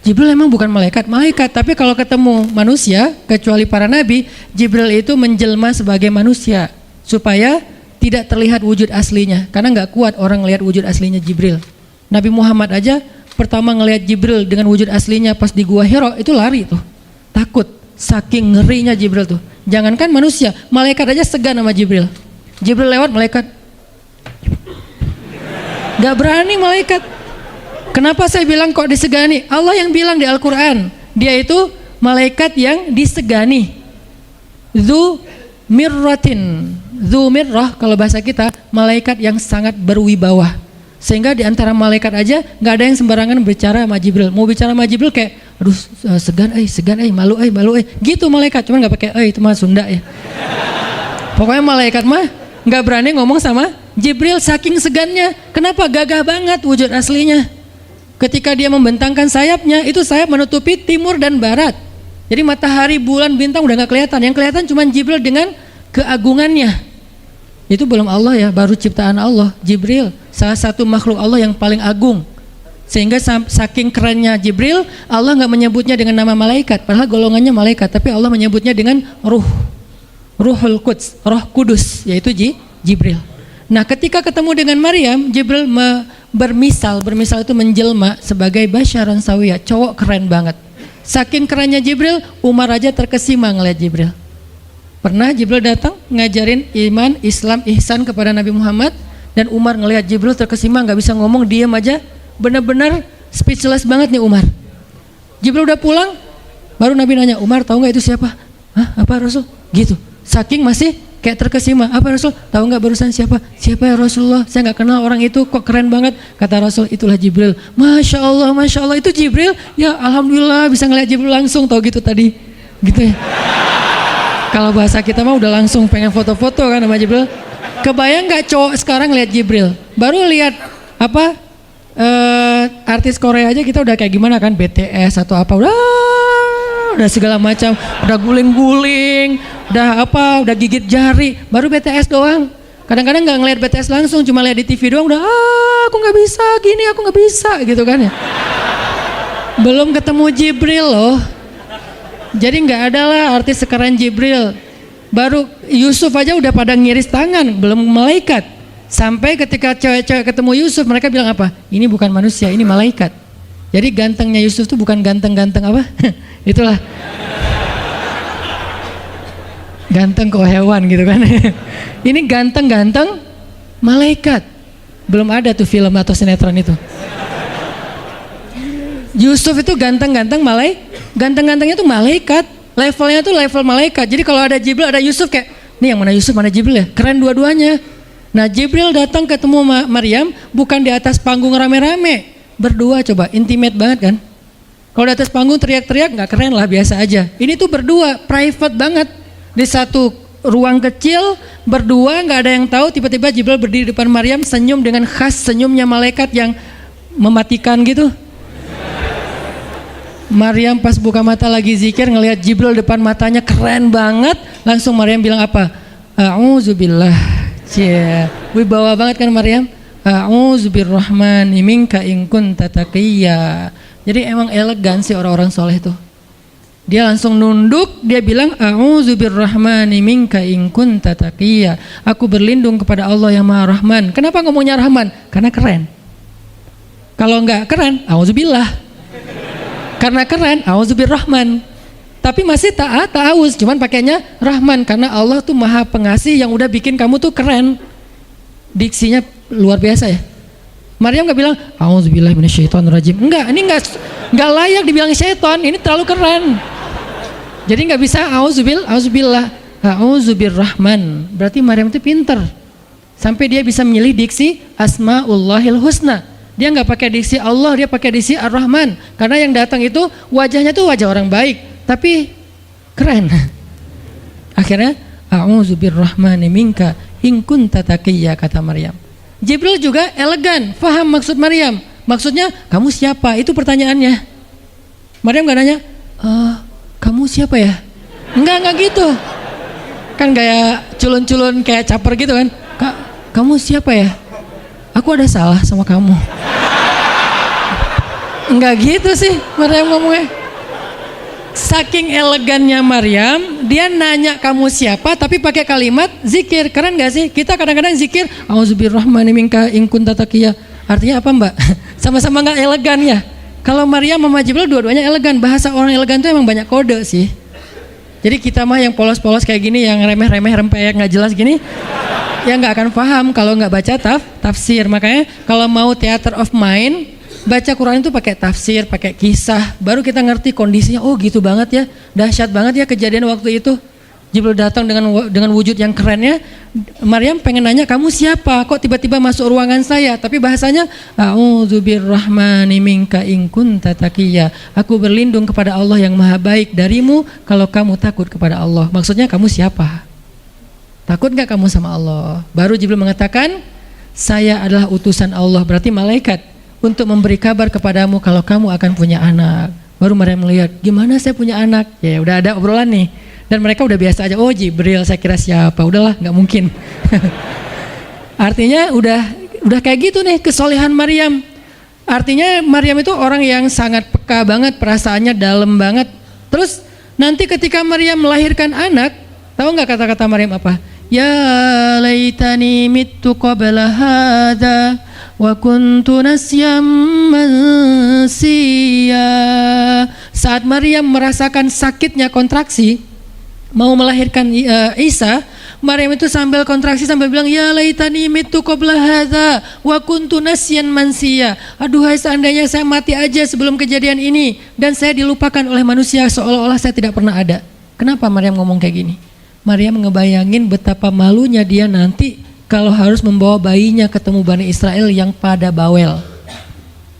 Jibril emang bukan malaikat, tapi kalau ketemu manusia, kecuali para nabi, Jibril itu menjelma sebagai manusia supaya tidak terlihat wujud aslinya, karena nggak kuat orang ngelihat wujud aslinya Jibril. Nabi Muhammad aja pertama ngelihat Jibril dengan wujud aslinya pas di Gua Hira itu lari tuh, takut, saking ngerinya Jibril tuh. Jangankan manusia, malaikat aja segan sama Jibril. Jibril lewat, malaikat nggak berani malaikat. Kenapa saya bilang kok disegani? Allah yang bilang di Al-Quran, dia itu malaikat yang disegani. Dzu mirratin. Dzu mirrah kalau bahasa kita, malaikat yang sangat berwibawa. Sehingga di antara malaikat aja nggak ada yang sembarangan bicara sama Jibril. Mau bicara sama Jibril kayak, aduh segan, malu, gitu malaikat. Cuman nggak pakai, itu mah Sunda ya. Pokoknya malaikat mah nggak berani ngomong sama Jibril saking segannya. Kenapa? Gagah banget wujud aslinya. Ketika dia membentangkan sayapnya, itu sayap menutupi timur dan barat. Jadi matahari, bulan, bintang udah nggak kelihatan. Yang kelihatan cuma Jibril dengan keagungannya. Itu belum Allah ya, baru ciptaan Allah. Jibril salah satu makhluk Allah yang paling agung. Sehingga saking kerennya Jibril, Allah nggak menyebutnya dengan nama malaikat, padahal golongannya malaikat, tapi Allah menyebutnya dengan Ruhul Quds, Roh Kudus, yaitu Jibril. Nah, ketika ketemu dengan Maryam, Jibril bermisal itu menjelma sebagai basyaran sawiyah, cowok keren banget. Saking kerennya Jibril, Umar aja terkesima ngeliat Jibril. Pernah Jibril datang ngajarin iman, Islam, ihsan kepada Nabi Muhammad, dan Umar ngelihat Jibril terkesima, nggak bisa ngomong, diam aja, benar-benar speechless banget nih Umar. Jibril udah pulang, Baru Nabi nanya, Umar tahu nggak itu siapa? Hah, apa Rasul? Gitu. Saking masih kayak terkesima. Apa Rasul? Tahu nggak barusan siapa? Siapa ya Rasulullah? Saya nggak kenal orang itu, kok keren banget. Kata Rasul, itulah Jibril. Masya Allah itu Jibril. Ya Alhamdulillah bisa ngeliat Jibril langsung, tahu gitu tadi. Gitu ya. Kalau bahasa kita mah udah langsung pengen foto-foto kan sama Jibril. Kebayang nggak cowok sekarang lihat Jibril? Baru lihat apa? Artis Korea aja kita udah kayak gimana kan, BTS atau apa, udah segala macam, udah guling-guling, udah gigit jari. Baru BTS doang. Kadang-kadang nggak ngeliat BTS langsung, cuma lihat di TV doang udah aku nggak bisa gini, aku nggak bisa gitu kan ya. Belum ketemu Jibril loh. Jadi nggak ada lah artis sekeren Jibril. Baru Yusuf aja udah pada ngiris tangan, belum malaikat. Sampai ketika cewek-cewek ketemu Yusuf, mereka bilang apa? Ini bukan manusia, ini malaikat. Jadi gantengnya Yusuf tuh bukan ganteng-ganteng apa? Itulah. Ganteng kok hewan gitu kan. Ini ganteng-ganteng malaikat. Belum ada tuh film atau sinetron itu. Yusuf itu ganteng-ganteng ganteng-gantengnya tuh malaikat. Levelnya tuh level malaikat. Jadi kalau ada Jibril, ada Yusuf kayak, nih yang mana Yusuf, mana Jibril ya? Keren dua-duanya. Nah Jibril datang ketemu Maryam bukan di atas panggung rame-rame, berdua, coba intimate banget kan. Kalau di atas panggung teriak-teriak nggak keren lah, biasa aja. Ini tuh berdua, private banget, di satu ruang kecil, berdua, nggak ada yang tahu. Tiba-tiba Jibril berdiri di depan Maryam, senyum dengan khas senyumnya malaikat yang mematikan gitu. Maryam pas buka mata lagi zikir, ngelihat Jibril depan matanya keren banget, langsung Maryam bilang apa? A'udzubillah. Cie, wibawa banget kan Maryam. A'udzubirrahmani minka in kunta taqiyya. Jadi emang elegan sih orang-orang soleh tuh. Dia langsung nunduk, dia bilang a'udzubirrahmani minka in kunta taqiyya. Aku berlindung kepada Allah yang Maha Rahman. Kenapa ngomongnya Rahman? Karena keren. Kalau enggak keren, a'udzubillah. Karena keren, a'udzubirrahman. Tapi masih ta'awuz, cuman pakainya Rahman karena Allah tuh Maha Pengasih yang udah bikin kamu tuh keren. Diksinya luar biasa ya. Maryam nggak bilang auzubillahi minasyaitonirrajim. Enggak, ini enggak layak dibilang syaiton, ini terlalu keren. Jadi nggak bisa auzubillah, auzubirrahman. Berarti Maryam itu pinter. Sampai dia bisa memilih diksi Asmaullahil Husna. Dia nggak pakai diksi Allah, dia pakai diksi Ar-Rahman. Karena yang datang itu wajahnya tuh wajah orang baik. Tapi keren. Akhirnya a'udzubirrahmani minka in kunta taqiyya, kata Maryam. Jibril juga elegan, faham maksud Maryam. Maksudnya kamu siapa? Itu pertanyaannya. Maryam gak nanya, kamu siapa ya? Enggak gitu. Kan kayak culun-culun kayak caper gitu kan. Kamu siapa ya? Aku ada salah sama kamu. Enggak gitu sih Maryam ngomongnya. Saking elegannya Maryam, dia nanya kamu siapa tapi pakai kalimat zikir. Keren gak sih? Kita kadang-kadang zikir A'udzubirrahmani minka in kunta taqiyya. Artinya apa Mbak? Sama-sama gak elegan ya. Kalau Maryam sama Jibril dua-duanya elegan. Bahasa orang elegan itu emang banyak kode sih. Jadi kita mah yang polos-polos kayak gini, yang remeh-remeh rempeyek gak jelas gini, ya gak akan paham kalau gak baca tafsir. Makanya kalau mau theater of mind, baca Quran itu pakai tafsir, pakai kisah, baru kita ngerti kondisinya. Oh gitu banget ya, dahsyat banget ya kejadian waktu itu. Jibril datang dengan wujud yang kerennya. Maryam pengen nanya kamu siapa? Kok tiba-tiba masuk ruangan saya? Tapi bahasanya a'udzubirrahmani minka in kunta taqiyya. Aku berlindung kepada Allah yang Maha Baik darimu kalau kamu takut kepada Allah. Maksudnya kamu siapa? Takut gak kamu sama Allah? Baru Jibril mengatakan, saya adalah utusan Allah, berarti malaikat, untuk memberi kabar kepadamu kalau kamu akan punya anak. Baru Maryam melihat, gimana saya punya anak? Ya udah ada obrolan nih. Dan mereka udah biasa aja, oh Jibril, saya kira siapa? Udahlah, nggak mungkin. Artinya udah kayak gitu nih kesolehan Maryam. Artinya Maryam itu orang yang sangat peka banget, perasaannya dalam banget. Terus nanti ketika Maryam melahirkan anak, tahu nggak kata-kata Maryam apa? Ya laitani mittu qabla hadza wa kuntu nasyam mansiya. Saat Maryam merasakan sakitnya kontraksi, mau melahirkan Isa, Maryam itu sambil kontraksi sambil bilang, ya laitani mitu qabla hadza wa kuntu nasyan mansiya. Aduhai seandainya saya mati aja sebelum kejadian ini dan saya dilupakan oleh manusia seolah-olah saya tidak pernah ada. Kenapa Maryam ngomong kayak gini? Maryam ngebayangin betapa malunya dia nanti kalau harus membawa bayinya ketemu Bani Israel yang pada bawel.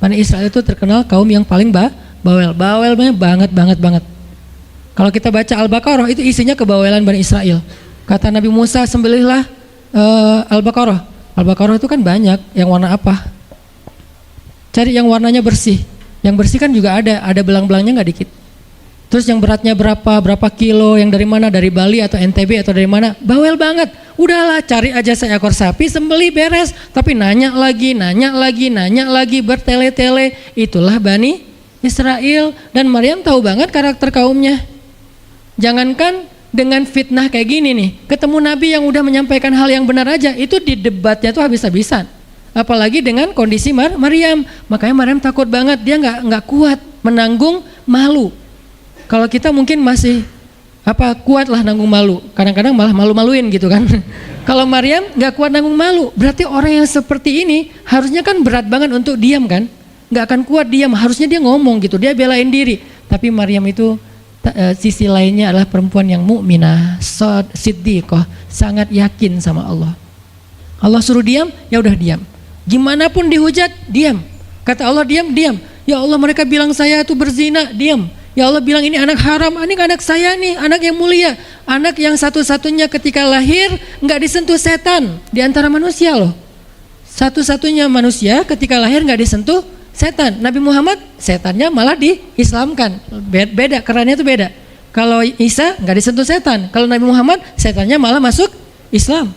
Bani Israel itu terkenal kaum yang paling bawel. Bawelnya banget. Kalau kita baca Al-Baqarah itu isinya kebawelan Bani Israel. Kata Nabi Musa, sembelihlah Al-Baqarah. Al-Baqarah itu kan banyak, yang warna apa? Cari yang warnanya bersih. Yang bersih kan juga ada belang-belangnya nggak dikit. Terus yang beratnya berapa kilo, yang dari mana, dari Bali atau NTB atau dari mana? Bawel banget. Udahlah, cari aja seekor sapi, sembelih beres. Tapi nanya lagi, bertele-tele. Itulah Bani Israel. Dan Maryam tahu banget karakter kaumnya. Jangankan dengan fitnah kayak gini nih, ketemu Nabi yang udah menyampaikan hal yang benar aja, itu di debatnya tuh habis-habisan. Apalagi dengan kondisi Maryam. Makanya Maryam takut banget, dia nggak kuat menanggung malu. Kalau kita mungkin masih kuat lah nanggung malu, kadang-kadang malah malu-maluin gitu kan. Kalau Maryam nggak kuat nanggung malu, berarti orang yang seperti ini harusnya kan berat banget untuk diam kan, nggak akan kuat diam, harusnya dia ngomong gitu, dia belain diri. Tapi Maryam itu sisi lainnya adalah perempuan yang mukminah, siddiqah, sangat yakin sama Allah. Allah suruh diam, ya udah diam. Gimana pun dihujat, diam. Kata Allah diam. Ya Allah, mereka bilang saya itu berzina, diam. Ya Allah bilang ini anak haram, ini anak saya nih, anak yang mulia, anak yang satu-satunya ketika lahir nggak disentuh setan di antara manusia loh. Satu-satunya manusia ketika lahir nggak disentuh setan. Nabi Muhammad setannya malah diislamkan. Beda, kerannya itu beda. Kalau Isa nggak disentuh setan. Kalau Nabi Muhammad setannya malah masuk Islam.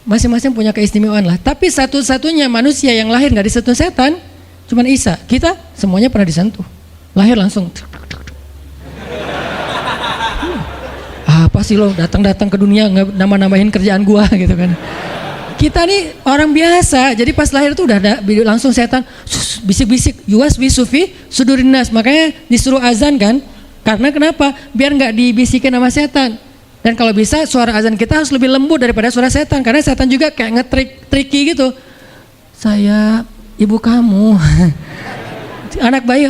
Masing-masing punya keistimewaan lah. Tapi satu-satunya manusia yang lahir nggak disentuh setan cuman Isa. Kita semuanya pernah disentuh. Lahir langsung. Apa sih lo datang-datang ke dunia nggak nambah-nambahin kerjaan gua gitu kan. Kita nih orang biasa, jadi pas lahir tuh udah ada langsung setan bisik-bisik, yuwas bisufi sudurinas, makanya disuruh azan kan, karena kenapa? Biar nggak dibisikin sama setan. Dan kalau bisa suara azan kita harus lebih lembut daripada suara setan, karena setan juga kayak tricky gitu. Saya ibu kamu, anak bayi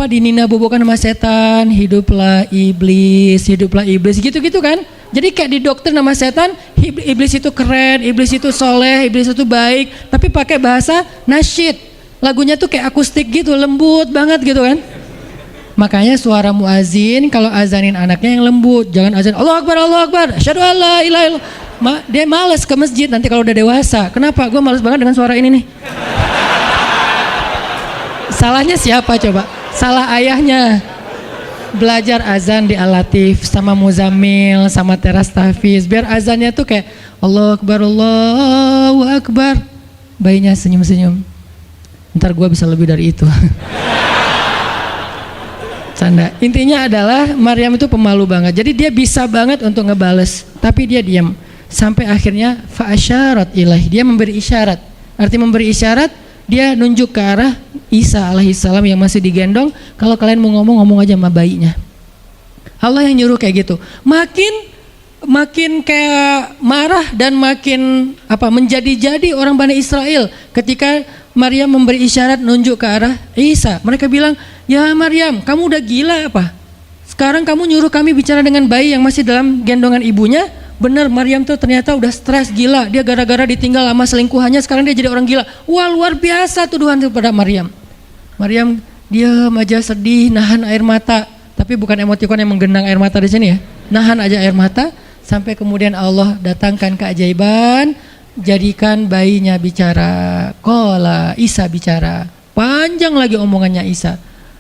dinina bobokan sama setan, hiduplah iblis gitu kan. Jadi kayak di dokter nama setan, iblis itu keren, iblis itu soleh, iblis itu baik, tapi pakai bahasa nasyid. Lagunya tuh kayak akustik gitu, lembut banget gitu kan. Makanya suara muazin kalau azanin anaknya yang lembut, jangan azan Allahu Akbar, asyhadu an la ilaha illallah. Dia malas ke masjid nanti kalau udah dewasa. Kenapa? Gue malas banget dengan suara ini nih. Salahnya siapa coba? Salah ayahnya. Belajar azan di Al-Latif sama Muzammil sama Teras Tahfiz biar azannya tuh kayak Allahu Akbar. Bayinya senyum-senyum. Ntar gue bisa lebih dari itu. Canda. Intinya adalah Maryam itu pemalu banget. Jadi dia bisa banget untuk ngebales, tapi dia diam. Sampai akhirnya fa'asyarat ilaih. Dia memberi isyarat. Arti memberi isyarat, dia nunjuk ke arah Isa alaihissalam yang masih digendong. Kalau kalian mau ngomong aja sama bayinya. Allah yang nyuruh kayak gitu. Makin kayak marah dan makin menjadi-jadi orang Bani Israel ketika Maryam memberi isyarat nunjuk ke arah Isa. Mereka bilang, ya Maryam, kamu udah gila apa? Sekarang kamu nyuruh kami bicara dengan bayi yang masih dalam gendongan ibunya. Bener, Maryam tuh ternyata udah stres gila. Dia gara-gara ditinggal sama selingkuhannya, sekarang dia jadi orang gila. Wah, luar biasa tuduhan kepada Maryam. Maryam diam aja, sedih, nahan air mata. Tapi bukan emotikon yang menggenang air mata di sini ya. Nahan aja air mata sampai kemudian Allah datangkan keajaiban, jadikan bayinya bicara. Qala Isa bicara. Panjang lagi omongannya Isa.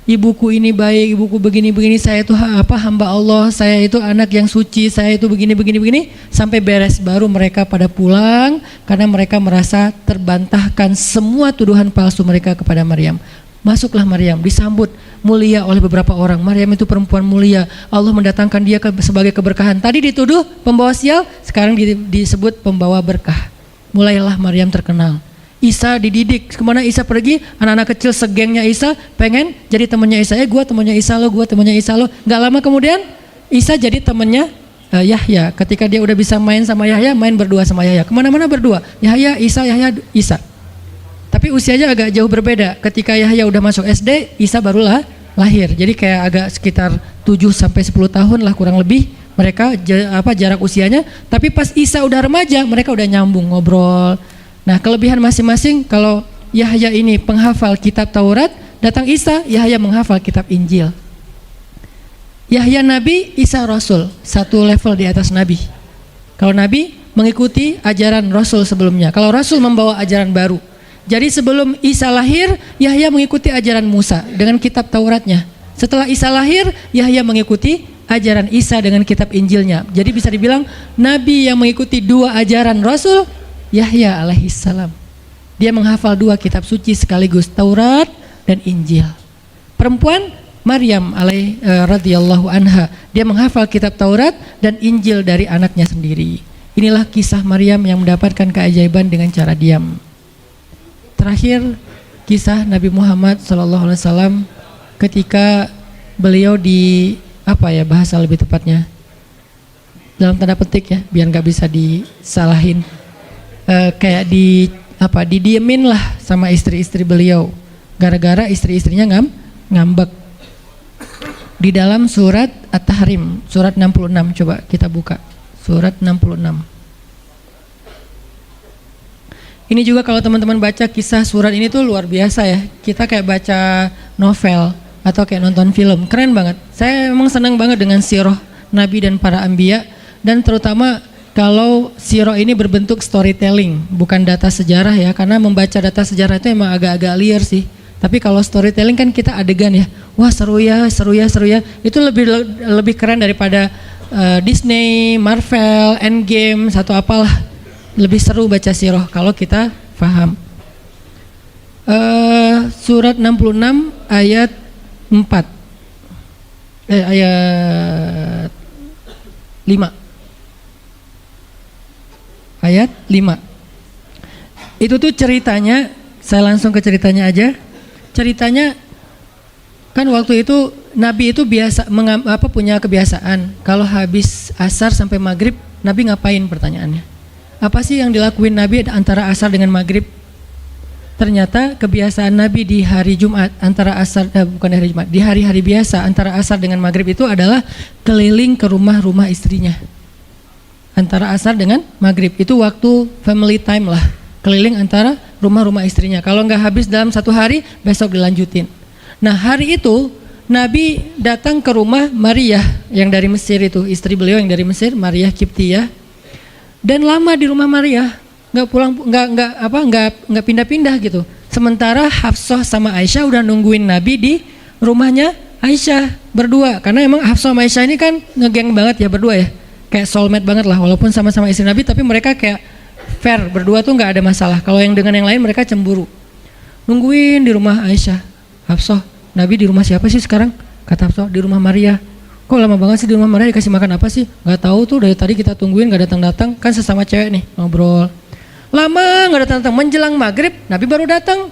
Ibuku ini baik, ibuku begini-begini, saya itu hamba Allah, saya itu anak yang suci, saya itu begini, sampai beres. Baru mereka pada pulang karena mereka merasa terbantahkan semua tuduhan palsu mereka kepada Maryam. Masuklah Maryam, disambut mulia oleh beberapa orang. Maryam itu perempuan mulia, Allah mendatangkan dia sebagai keberkahan. Tadi dituduh pembawa sial, sekarang disebut pembawa berkah. Mulailah Maryam terkenal. Isa dididik, kemana Isa pergi, anak-anak kecil segengnya Isa pengen jadi temannya Isa. Gue temannya Isa lo, gue temannya Isa lo. Gak lama kemudian Isa jadi temannya Yahya. Ketika dia udah bisa main sama Yahya, main berdua sama Yahya. Kemana-mana berdua. Yahya, Isa. Tapi usianya agak jauh berbeda. Ketika Yahya udah masuk SD, Isa barulah lahir. Jadi kayak agak sekitar 7 sampai 10 tahun lah kurang lebih mereka jarak usianya. Tapi pas Isa udah remaja, mereka udah nyambung ngobrol. Nah, kelebihan masing-masing, kalau Yahya ini penghafal kitab Taurat, datang Isa, Yahya menghafal kitab Injil. Yahya Nabi, Isa Rasul, satu level di atas Nabi. Kalau Nabi mengikuti ajaran Rasul sebelumnya, kalau Rasul membawa ajaran baru. Jadi sebelum Isa lahir, Yahya mengikuti ajaran Musa dengan kitab Tauratnya. Setelah Isa lahir, Yahya mengikuti ajaran Isa dengan kitab Injilnya. Jadi bisa dibilang Nabi yang mengikuti dua ajaran Rasul, Yahya alaihissalam. Dia menghafal dua kitab suci sekaligus, Taurat dan Injil. Perempuan Maryam radhiyallahu anha, dia menghafal kitab Taurat dan Injil dari anaknya sendiri. Inilah kisah Maryam yang mendapatkan keajaiban dengan cara diam. Terakhir, kisah Nabi Muhammad SAW ketika beliau bahasa lebih tepatnya dalam tanda petik ya, biar nggak bisa disalahin, kayak didiemin lah sama istri-istri beliau, gara-gara istri-istrinya ngambek. Di dalam surat At-Tahrim, surat 66, coba kita buka, surat 66. Ini juga kalau teman-teman baca kisah surat ini tuh luar biasa ya, kita kayak baca novel atau kayak nonton film, keren banget. Saya memang senang banget dengan sirah Nabi dan para anbiya, dan terutama kalau sirah ini berbentuk storytelling, bukan data sejarah ya, karena membaca data sejarah itu emang agak-agak liar sih. Tapi kalau storytelling kan kita adegan ya, wah seru ya, itu lebih keren daripada Disney, Marvel, Endgame, satu apalah. Lebih seru baca sirah kalau kita paham. Surat 66 ayat 4, ayat 5. Ayat 5. Itu tuh ceritanya, saya langsung ke ceritanya aja. Ceritanya kan waktu itu Nabi itu punya kebiasaan kalau habis asar sampai maghrib, Nabi ngapain pertanyaannya? Apa sih yang dilakuin Nabi antara asar dengan maghrib? Ternyata kebiasaan Nabi di hari Jumat antara asar bukan hari Jumat, di hari-hari biasa antara asar dengan maghrib itu adalah keliling ke rumah-rumah istrinya. Antara asar dengan maghrib itu waktu family time lah, keliling antara rumah-rumah istrinya. Kalau nggak habis dalam satu hari, besok dilanjutin. Nah hari itu Nabi datang ke rumah Maria yang dari Mesir itu, istri beliau yang dari Mesir, Maria Kiptiyah, dan lama di rumah Maria, nggak pindah-pindah gitu. Sementara Hafsah sama Aisyah udah nungguin Nabi di rumahnya Aisyah berdua, karena emang Hafsah sama Aisyah ini kan ngegeng banget ya berdua ya, kayak soulmate banget lah, walaupun sama-sama istri Nabi, tapi mereka kayak fair, berdua tuh nggak ada masalah. Kalau yang dengan yang lain mereka cemburu. Nungguin di rumah Aisyah. Hafsah, Nabi di rumah siapa sih sekarang? Kata Hafsah, di rumah Maria. Kok lama banget sih di rumah Maria, dikasih makan apa sih? Nggak tahu tuh, dari tadi kita tungguin nggak datang-datang. Kan sesama cewek nih ngobrol. Lama nggak datang-datang, menjelang maghrib Nabi baru datang.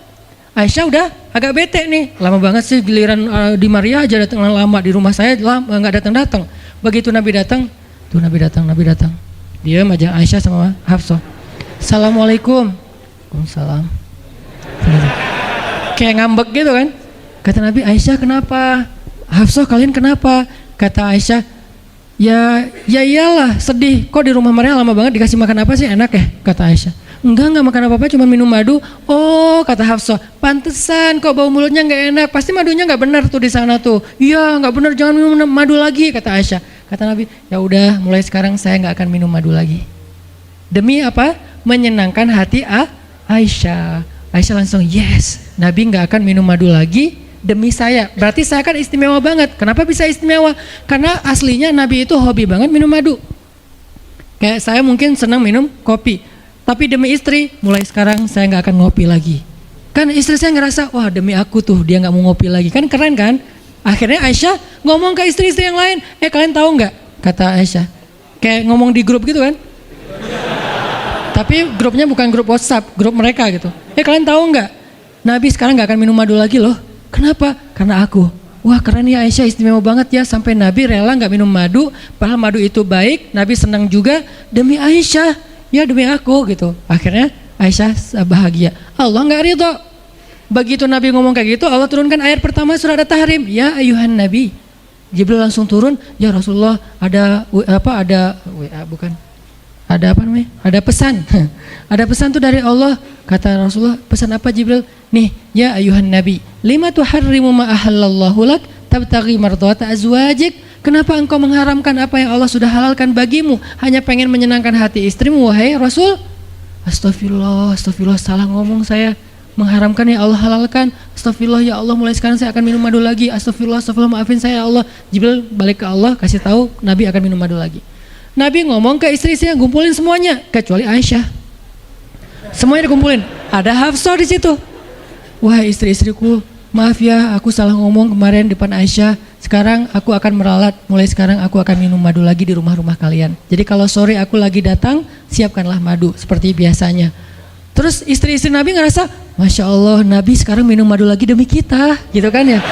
Aisyah udah agak bete nih, lama banget sih giliran di Maria aja datang lama, di rumah saya nggak datang-datang. Begitu Nabi datang, tuh Nabi datang. Diam aja Aisyah sama Hafsah. Assalamualaikum. Waalaikumsalam. Kayak ngambek gitu kan. Kata Nabi, Aisyah kenapa? Hafsah kalian kenapa? Kata Aisyah, ya iyalah sedih. Kok di rumah Maria lama banget, dikasih makan apa sih, enak ya? Kata Aisyah. Enggak makan apa-apa, cuma minum madu. Oh, kata Hafsah, pantesan kok bau mulutnya nggak enak. Pasti madunya nggak benar tuh di sana tuh. Iya nggak benar, jangan minum madu lagi, kata Aisyah. Kata Nabi, ya udah mulai sekarang saya nggak akan minum madu lagi. Demi apa? Menyenangkan hati Aisyah. Aisyah langsung yes, Nabi nggak akan minum madu lagi demi saya. Berarti saya kan istimewa banget. Kenapa bisa istimewa? Karena aslinya Nabi itu hobi banget minum madu. Kayak saya mungkin senang minum kopi, tapi demi istri mulai sekarang saya nggak akan ngopi lagi. Kan istri saya ngerasa wah demi aku tuh dia nggak mau ngopi lagi. Kan keren kan? Akhirnya Aisyah ngomong ke istri-istri yang lain, kalian tahu nggak? Kata Aisyah, kayak ngomong di grup gitu kan? Tapi grupnya bukan grup WhatsApp, grup mereka gitu. Kalian tahu nggak? Nabi sekarang nggak akan minum madu lagi loh. Kenapa? Karena aku. wah keren ya Aisyah, istimewa banget ya, sampai Nabi rela nggak minum madu, padahal madu itu baik, Nabi senang juga demi Aisyah, ya demi aku gitu. Akhirnya Aisyah bahagia. Allah nggak ridho. Begitu Nabi ngomong kayak gitu, Allah turunkan ayat pertama surat At-Tahrim, ya ayuhan Nabi. Jibril langsung turun, ya Rasulullah ada ada pesan. Ada pesan tuh dari Allah. Kata Rasulullah, pesan apa Jibril? Nih, ya ayuhan Nabi, lima tuharrimu ma ahallallahu lak tabtaghi mardhata azwajik. Kenapa engkau mengharamkan apa yang Allah sudah halalkan bagimu? Hanya pengen menyenangkan hati istrimu, wahai Rasul. Astagfirullah, salah ngomong saya. Mengharamkan ya Allah halalkan. Astagfirullah ya Allah, mulai sekarang saya akan minum madu lagi. Astagfirullah, maafin saya ya Allah. Jibril balik ke Allah, kasih tahu Nabi akan minum madu lagi. Nabi ngomong ke istri-istrinya, kumpulin semuanya kecuali Aisyah. Semuanya dikumpulin. Ada Hafsah di situ. Wah istri-istriku, maaf ya aku salah ngomong kemarin depan Aisyah. Sekarang aku akan meralat. Mulai sekarang aku akan minum madu lagi di rumah-rumah kalian. Jadi kalau sore aku lagi datang, siapkanlah madu seperti biasanya. Terus istri-istri Nabi ngerasa, Masya Allah Nabi sekarang minum madu lagi demi kita, gitu kan ya.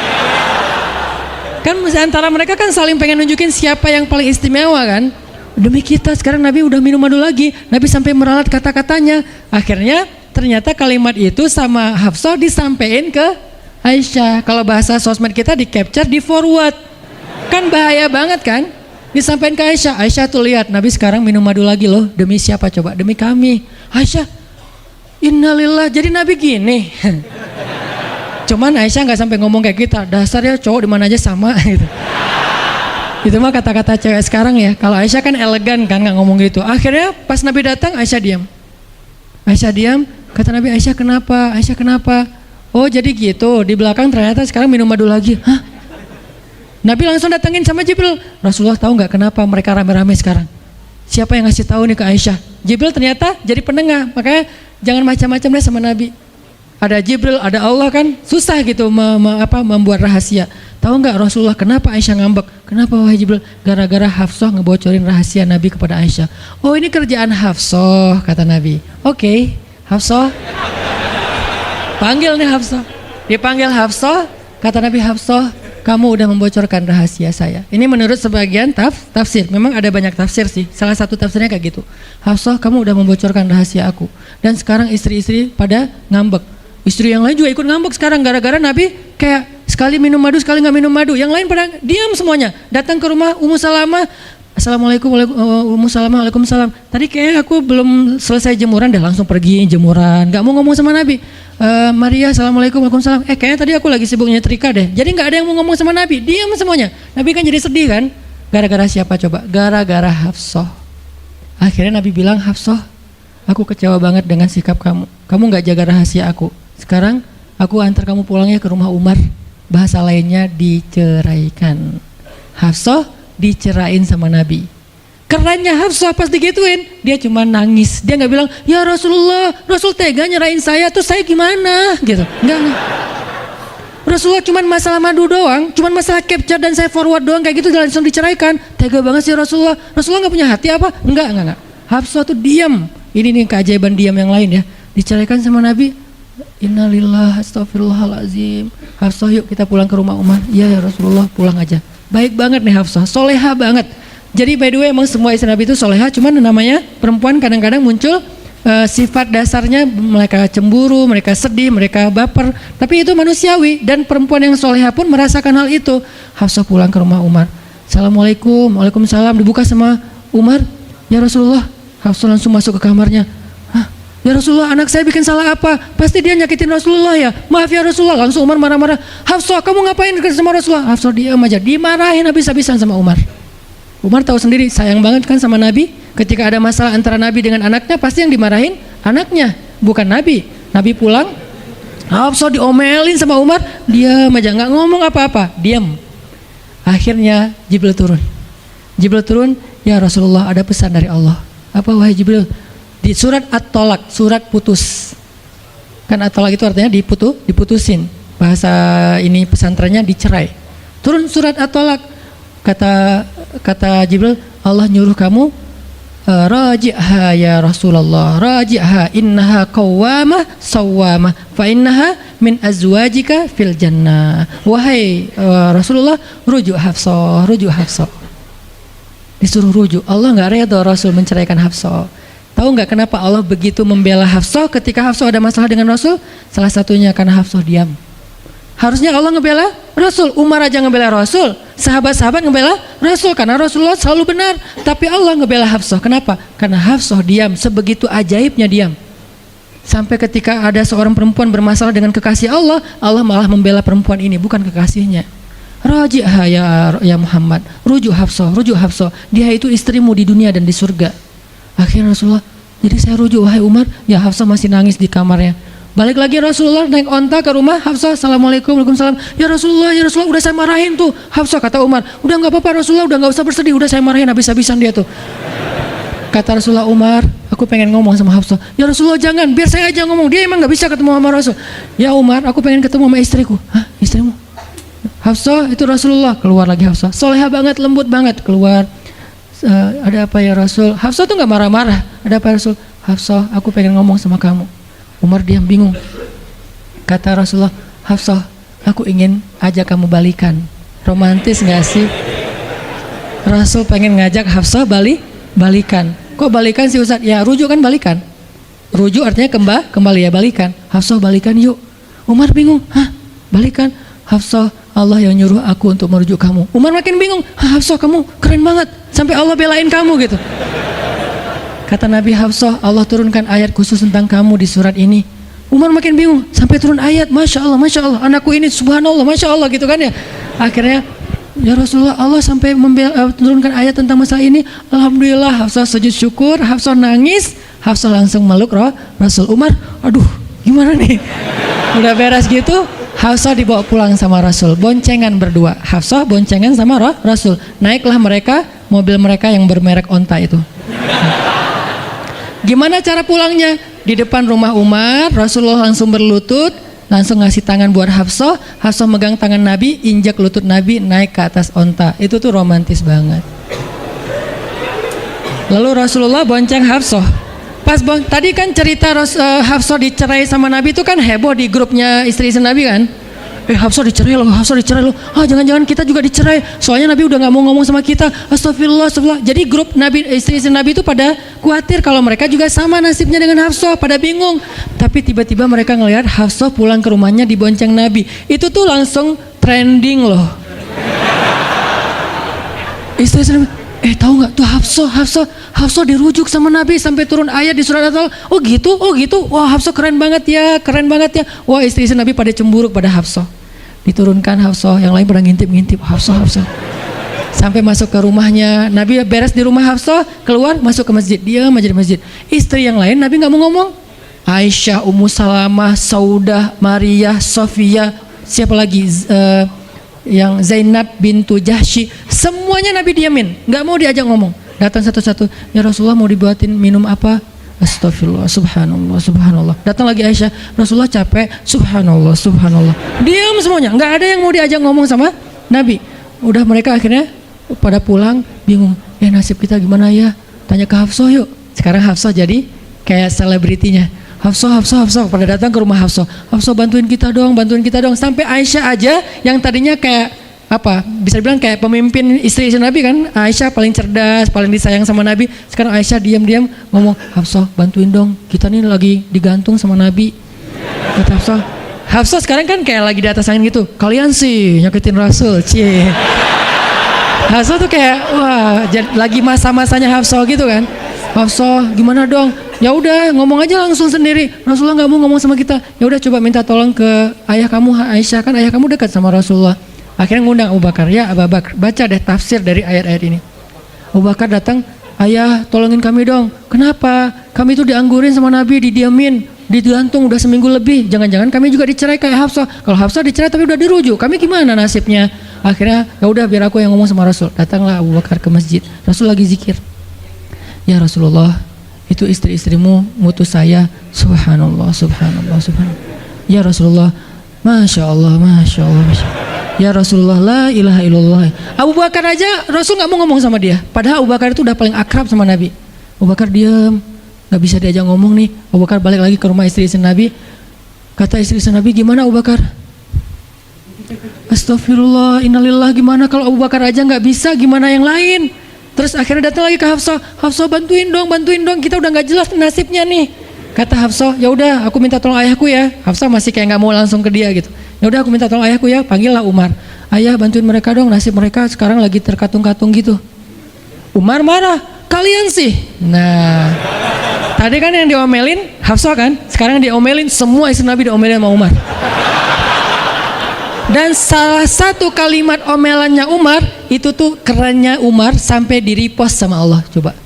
Kan antara mereka kan saling pengen nunjukin siapa yang paling istimewa kan. Demi kita sekarang Nabi udah minum madu lagi. Nabi sampai meralat kata-katanya. Akhirnya ternyata kalimat itu sama Hafsah disampaikan ke Aisyah. Kalau bahasa sosmed kita di capture, di forward. Kan bahaya banget kan. Disampaikan ke Aisyah. Aisyah tuh lihat Nabi sekarang minum madu lagi loh. Demi siapa coba? Demi kami. Aisyah, innalillah, jadi Nabi gini. Cuman Aisyah nggak sampai ngomong kayak kita. Dasarnya cowok di mana aja sama gitu. Itu mah kata-kata cewek sekarang ya. Kalau Aisyah kan elegan kan nggak ngomong gitu. Akhirnya pas Nabi datang Aisyah diam. Aisyah diam. Kata Nabi, Aisyah kenapa? Aisyah kenapa? Oh jadi gitu. Di belakang ternyata sekarang minum madu lagi. Hah? Nabi langsung datangin sama Jibril. Rasulullah tahu nggak kenapa mereka rame-rame sekarang? Siapa yang ngasih tahu nih ke Aisyah? Jibril ternyata jadi penengah. Makanya jangan macam-macam deh sama Nabi. Ada Jibril, ada Allah kan susah gitu membuat rahasia. Tahu nggak Rasulullah kenapa Aisyah ngambek? Kenapa wahai Jibril? Gara-gara Hafsah ngebocorin rahasia Nabi kepada Aisyah. Oh ini kerjaan Hafsah kata Nabi. Oke, Hafsah. Panggil nih Hafsah. Dipanggil Hafsah, kata Nabi, Hafsah, kamu udah membocorkan rahasia saya. Ini menurut sebagian tafsir. Memang ada banyak tafsir sih. Salah satu tafsirnya kayak gitu. Hafsah, kamu udah membocorkan rahasia aku. Dan sekarang istri-istri pada ngambek. Istri yang lain juga ikut ngambek sekarang gara-gara Nabi kayak sekali minum madu, sekali nggak minum madu. Yang lain pada diam semuanya. Datang ke rumah Ummu Salamah. Assalamualaikum, Ummu Salamah, waalaikumsalam. Tadi kayak aku belum selesai jemuran, dah langsung pergi jemuran. Nggak mau ngomong sama Nabi. Maria, assalamualaikum, waalaikumsalam. Kayaknya tadi aku lagi sibuk nyetrika deh. Jadi nggak ada yang mau ngomong sama Nabi. Diam semuanya. Nabi kan jadi sedih kan. Gara-gara siapa coba? Gara-gara Hafsah. Akhirnya Nabi bilang, Hafsah, aku kecewa banget dengan sikap kamu. Kamu nggak jaga rahasia aku. Sekarang aku antar kamu pulangnya ke rumah Umar. Bahasa lainnya diceraikan. Hafsah dicerain sama Nabi. Kerennya Hafsah pas digituin, dia cuma nangis. Dia nggak bilang, ya Rasulullah, Rasul tega nyerain saya, terus saya gimana? Gitu. Enggak. Rasulullah cuma masalah madu doang, cuma masalah capture dan saya forward doang kayak gitu langsung diceraikan. Tega banget sih Rasulullah. Rasulullah nggak punya hati apa? Enggak. Hafsah tuh diam. Ini nih keajaiban diam yang lain ya. Diceraikan sama Nabi. Innalillah, astagfirullahaladzim. Hafsah yuk kita pulang ke rumah Umar. Iya ya Rasulullah, pulang aja. Baik banget nih Hafsah, soleha banget. Jadi by the way emang semua istri Nabi itu soleha, cuman namanya perempuan kadang-kadang muncul sifat dasarnya mereka cemburu, mereka sedih, mereka baper. Tapi itu manusiawi dan perempuan yang soleha pun merasakan hal itu. Hafsah pulang ke rumah Umar. Assalamualaikum, waalaikumsalam. Dibuka sama Umar. Ya Rasulullah. Hafsah langsung masuk ke kamarnya. Ya Rasulullah, anak saya bikin salah apa? Pasti dia nyakitin Rasulullah ya. Maaf ya Rasulullah. Langsung Umar marah-marah. Hafsah, kamu ngapain sama Rasulullah? Hafsah diam aja. Dimarahin habis-habisan sama Umar. Umar tahu sendiri, sayang banget kan sama Nabi. Ketika ada masalah antara Nabi dengan anaknya, pasti yang dimarahin anaknya, bukan Nabi. Nabi pulang, Hafsah diomelin sama Umar. Diam aja, nggak ngomong apa-apa. Diam. Akhirnya Jibril turun. Ya Rasulullah, ada pesan dari Allah. Apa wahai Jibril? Di surat At-Tolak, surat putus. Kan At-Tolak itu artinya diputusin. Bahasa ini pesantrennya dicerai. Turun surat At-Tolak. Kata Jibril, Allah nyuruh kamu raji'ha ya Rasulullah. Raji'ha innaha qawwamah sawwamah fa innaha min azwajika fil jannah. Wahai Rasulullah, rujuk Hafsah, rujuk Hafsah. Disuruh rujuk. Allah nggak redha Rasul menceraikan Hafsah. Tahu nggak kenapa Allah begitu membela Hafsah ketika Hafsah ada masalah dengan Rasul? Salah satunya karena Hafsah diam. Harusnya Allah ngebela Rasul, Umar aja ngebela Rasul, sahabat-sahabat ngebela Rasul karena Rasulullah selalu benar. Tapi Allah ngebela Hafsah. Kenapa? Karena Hafsah diam, sebegitu ajaibnya diam. Sampai ketika ada seorang perempuan bermasalah dengan kekasih Allah, Allah malah membela perempuan ini, bukan kekasihnya. Raji'ha ya Muhammad, rujuk Hafsah, rujuk Hafsah. Dia itu istrimu di dunia dan di surga. Akhirnya Rasulullah, jadi saya rujuk wahai Umar. Ya Hafsah masih nangis di kamarnya. Balik lagi Rasulullah naik onta ke rumah Hafsah. Assalamualaikum, waalaikumsalam. Ya Rasulullah, udah saya marahin tuh. Hafsah kata Umar, udah nggak apa-apa Rasulullah, udah nggak usah bersedih, udah saya marahin habis-habisan dia tuh. Kata Rasulullah, Umar, aku pengen ngomong sama Hafsah. Ya Rasulullah jangan, biar saya aja ngomong. Dia emang nggak bisa ketemu sama Rasul. Ya Umar, aku pengen ketemu sama istriku. Hah, istrimu? Hafsah itu Rasulullah. Keluar lagi Hafsah, solehah banget, lembut banget. Keluar, ada apa ya Rasul? Hafsah tuh nggak marah-marah. Ada apa ya Rasul? Hafsah, aku pengen ngomong sama kamu. Umar diam bingung. Kata Rasulullah, Hafsah, aku ingin ajak kamu balikan. Romantis nggak sih? Rasul pengen ngajak Hafsah balikan. Kok balikan sih Ustaz? Ya rujuk kan balikan. Rujuk artinya kembali ya, balikan. Hafsah balikan yuk. Umar bingung. Hah, balikan? Hafsah, Allah yang nyuruh aku untuk merujuk kamu. Umar makin bingung. Hafsah, kamu keren banget, sampai Allah belain kamu gitu. Kata Nabi, Hafsah, Allah turunkan ayat khusus tentang kamu di surat ini. Umar makin bingung, sampai turun ayat. Masya Allah, anakku ini subhanallah, Masya Allah gitu kan ya. Akhirnya, ya Rasulullah, Allah sampai menurunkan ayat tentang masalah ini. Alhamdulillah, Hafsah sujud syukur, Hafsah nangis. Hafsah langsung meluk Rasul. Umar, aduh gimana nih. Udah beres gitu, Hafsah dibawa pulang sama Rasul, boncengan berdua. Hafsah boncengan sama Rasul. Naiklah mereka, mobil mereka yang bermerek onta itu. Gimana cara pulangnya? Di depan rumah Umar, Rasulullah langsung berlutut, langsung ngasih tangan buat Hafsah. Hafsah megang tangan Nabi, injak lutut Nabi, naik ke atas onta. Itu tuh romantis banget. Lalu Rasulullah bonceng Hafsah. Tadi kan cerita Hafsah dicerai sama Nabi itu kan heboh di grupnya istri-istri Nabi kan. Hafsah dicerai loh, Hafsah dicerai loh. Jangan-jangan kita juga dicerai. Soalnya Nabi udah nggak mau ngomong sama kita. Astagfirullah. Jadi grup Nabi, istri-istri Nabi itu pada khawatir kalau mereka juga sama nasibnya dengan Hafsah, pada bingung. Tapi tiba-tiba mereka ngelihat Hafsah pulang ke rumahnya dibonceng Nabi. Itu tuh langsung trending loh. Istri-istri Nabi, tahu nggak tuh Hafsah dirujuk sama Nabi sampai turun ayat di surat At-Talaq. Oh gitu. Wah, Hafsah keren banget ya. Wah, istri-istri Nabi pada cemburu pada Hafsah. Diturunkan Hafsah, yang lain pada ngintip Hafsah. Sampai masuk ke rumahnya. Nabi beres di rumah Hafsah, keluar masuk ke masjid. Dia aja di masjid. Istri yang lain Nabi nggak mau ngomong. Aisyah, Ummu Salamah, Saudah, Maria, Sofia, siapa lagi? Yang Zainab bintu Jahsy, semuanya Nabi diamin, nggak mau diajak ngomong. Datang satu-satu, ya Rasulullah mau dibuatin minum apa? Astagfirullah, subhanallah. Datang lagi Aisyah, Rasulullah capek, subhanallah. Diam semuanya, nggak ada yang mau diajak ngomong sama Nabi. Udah mereka akhirnya pada pulang, bingung. Nasib kita gimana ya? Tanya ke Hafsah yuk. Sekarang Hafsah jadi kayak selebritinya. Hafsah pada datang ke rumah Hafsah. Hafsah bantuin kita dong. Sampai Aisyah aja yang tadinya kayak apa? Bisa dibilang kayak pemimpin istri Nabi kan. Aisyah paling cerdas, paling disayang sama Nabi. Sekarang Aisyah diam-diam ngomong, Hafsah bantuin dong. Kita nih lagi digantung sama Nabi. Kata Hafsah sekarang kan kayak lagi di atas angin gitu. Kalian sih nyakitin Rasul, cie. Hafsah tuh kayak wah, lagi masa-masanya Hafsah gitu kan. Hafsah gimana dong? Ya udah ngomong aja langsung sendiri. Rasulullah nggak mau ngomong sama kita. Ya udah coba minta tolong ke ayah kamu Aisyah, kan ayah kamu dekat sama Rasulullah. Akhirnya ngundang Abu Bakar. Ya Abu Bakar, baca deh tafsir dari ayat-ayat ini. Abu Bakar datang, ayah tolongin kami dong. Kenapa? Kami itu dianggurin sama Nabi, didiamin, digantung udah seminggu lebih. Jangan-jangan kami juga dicerai kayak Hafsah. Kalau Hafsah dicerai tapi udah dirujuk, kami gimana nasibnya? Akhirnya ya udah biar aku yang ngomong sama Rasul. Datanglah Abu Bakar ke masjid. Rasul lagi zikir. Ya Rasulullah, itu istri-istrimu mutus saya. Subhanallah. Ya Rasulullah, Masya Allah. Ya Rasulullah, la ilaha illallah. Abu Bakar aja Rasul nggak mau ngomong sama dia. Padahal Abu Bakar itu udah paling akrab sama Nabi. Abu Bakar diam, nggak bisa diajak ngomong nih. Abu Bakar balik lagi ke rumah istri-istri Nabi. Kata istri Nabi, gimana Abu Bakar? Astagfirullah, innalillah, gimana kalau Abu Bakar aja nggak bisa, gimana yang lain? Terus akhirnya datang lagi ke Hafsah, Hafsah bantuin dong, kita udah nggak jelas nasibnya nih. Kata Hafsah, ya udah aku minta tolong ayahku ya. Hafsah masih kayak nggak mau langsung ke dia gitu. Ya udah aku minta tolong ayahku ya, panggillah Umar. Ayah bantuin mereka dong, nasib mereka sekarang lagi terkatung-katung gitu. Umar marah, kalian sih. Nah, tadi kan yang diomelin Hafsah kan, sekarang diomelin semua istri Nabi, diomelin sama Umar. Dan salah satu kalimat omelannya Umar itu tuh kerennya Umar sampai di-repost sama Allah. Coba,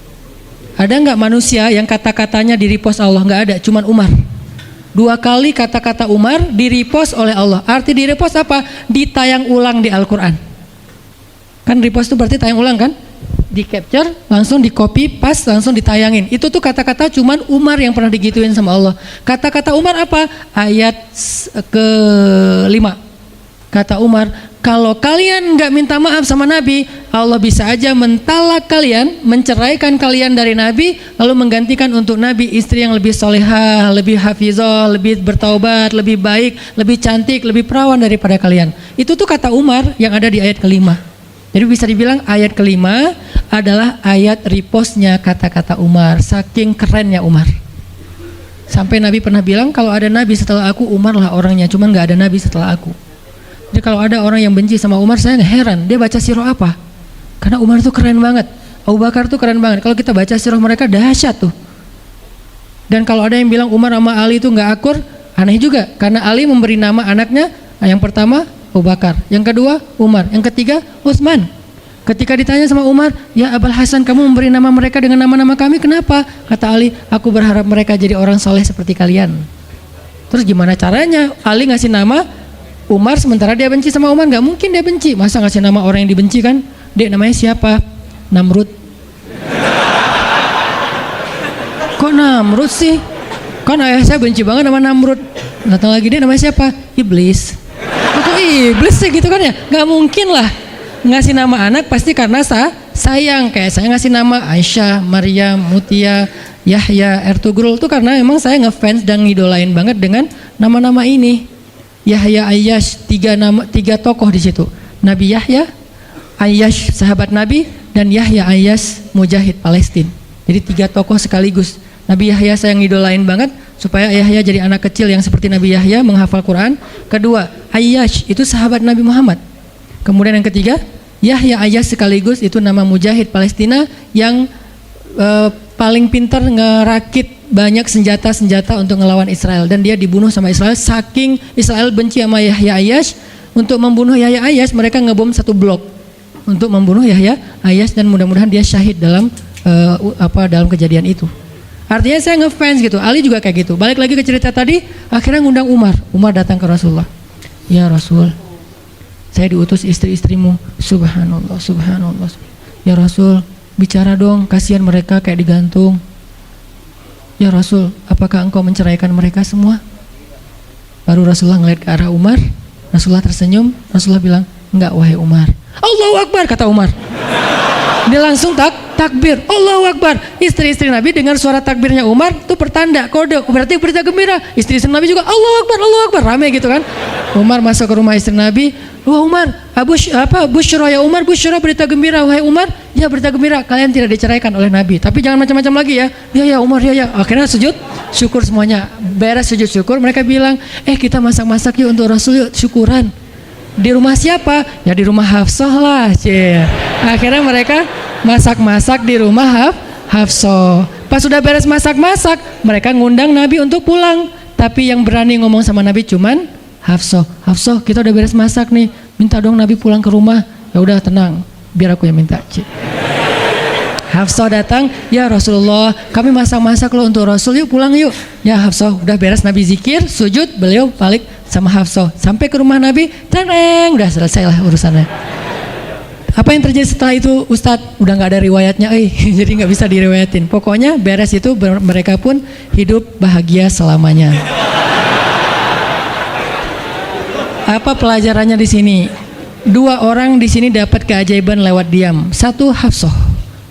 ada nggak manusia yang kata-katanya di-repost Allah? Nggak ada, cuman Umar. 2 kali kata-kata Umar di-repost oleh Allah. Arti di-repost apa? Ditayang ulang di Al-Quran. Kan repost itu berarti tayang ulang kan? Di capture, langsung di copy, paste, langsung ditayangin. Itu tuh kata-kata cuman Umar yang pernah digituin sama Allah. Kata-kata Umar apa? Ayat ke-5. Kata Umar, kalau kalian nggak minta maaf sama Nabi, Allah bisa aja mentalak kalian, menceraikan kalian dari Nabi, lalu menggantikan untuk Nabi istri yang lebih solehah, lebih hafizah, lebih bertaubat, lebih baik, lebih cantik, lebih perawan daripada kalian. Itu tuh kata Umar yang ada di ayat ke-5. Jadi bisa dibilang ayat ke-5 adalah ayat repostnya kata-kata Umar. Saking kerennya Umar. Sampai Nabi pernah bilang, kalau ada Nabi setelah aku, Umar lah orangnya, cuman nggak ada Nabi setelah aku. Jadi kalau ada orang yang benci sama Umar, saya heran, dia baca sirah apa? Karena Umar tuh keren banget, Abu Bakar tuh keren banget. Kalau kita baca sirah mereka dahsyat tuh. Dan kalau ada yang bilang Umar sama Ali itu nggak akur, aneh juga. Karena Ali memberi nama anaknya, yang pertama Abu Bakar, yang kedua Umar, yang ketiga Utsman. Ketika ditanya sama Umar, ya Abul Hasan, kamu memberi nama mereka dengan nama-nama kami, kenapa? Kata Ali, aku berharap mereka jadi orang soleh seperti kalian. Terus gimana caranya Ali ngasih nama Umar sementara dia benci sama Umar? Gak mungkin dia benci, masa ngasih nama orang yang dibenci kan? Dek, namanya siapa? Namrud. Kok Namrud sih? Kan ayah saya benci banget sama Namrud. Datang lagi, dek namanya siapa? Iblis. Kok iblis sih gitu kan ya? Gak mungkin lah. Ngasih nama anak pasti karena sayang. Kayak saya ngasih nama Aisyah, Maryam, Mutia, Yahya, Ertugrul itu karena memang saya ngefans dan ngidolain banget dengan nama-nama ini. Yahya, Ayyash, 3 tokoh di situ. Nabi Yahya, Ayyash sahabat Nabi, dan Yahya Ayyash mujahid Palestina. Jadi 3 tokoh sekaligus. Nabi Yahya saya ngidolain banget supaya Yahya jadi anak kecil yang seperti Nabi Yahya menghafal Quran. Kedua, Ayyash itu sahabat Nabi Muhammad. Kemudian yang ketiga, Yahya Ayyash sekaligus itu nama mujahid Palestina yang paling pintar ngerakit banyak senjata-senjata untuk ngelawan Israel, dan dia dibunuh sama Israel. Saking Israel benci sama Yahya Ayyash, untuk membunuh Yahya Ayyash mereka ngebom 1 blok untuk membunuh Yahya Ayyash, dan mudah-mudahan dia syahid dalam dalam kejadian itu. Artinya saya ngefans gitu. Ali juga kayak gitu. Balik lagi ke cerita tadi, akhirnya ngundang Umar. Umar datang ke Rasulullah. Ya Rasul, saya diutus istri-istrimu. Subhanallah, subhanallah. Ya Rasul, bicara dong, kasihan mereka kayak digantung. Ya Rasul, apakah engkau menceraikan mereka semua? Baru Rasulullah ngeliat ke arah Umar. Rasulullah tersenyum. Rasulullah bilang, enggak wahai Umar. Allahu Akbar, kata Umar. Dia langsung takbir. Allahu Akbar. Istri-istri Nabi dengar suara takbirnya Umar, itu pertanda, kode, berarti berita gembira. Istri-istri Nabi juga Allahu Akbar, Allahu Akbar, rame gitu kan. Umar masuk ke rumah istri Nabi. Wah Umar, Busyra ya Umar, Busyra, berita gembira. Wahai Umar, ya berita gembira, kalian tidak diceraikan oleh Nabi. Tapi jangan macam-macam lagi ya. Ya Umar, ya. Akhirnya sujud syukur semuanya. Beres sujud syukur, mereka bilang, kita masak-masak yuk untuk Rasul, yuk syukuran. Di rumah siapa? Ya di rumah Hafsah lah. Akhirnya mereka masak-masak di rumah Hafsah. Pas sudah beres masak-masak, mereka ngundang Nabi untuk pulang. Tapi yang berani ngomong sama Nabi cuman Hafsah, kita udah beres masak nih, minta dong Nabi pulang ke rumah. Ya udah tenang, biar aku yang minta. Hafsah datang, ya Rasulullah, kami masak-masak loh untuk Rasul, yuk pulang yuk. Ya Hafsah, udah beres Nabi zikir, sujud, beliau balik sama Hafsah. Sampai ke rumah Nabi, tenang, udah selesai lah urusannya. Apa yang terjadi setelah itu Ustadz? Udah gak ada riwayatnya, jadi gak bisa diriwayatin. Pokoknya beres itu mereka pun hidup bahagia selamanya. Apa pelajarannya di sini? 2 orang di sini dapat keajaiban lewat diam. 1 Hafsah,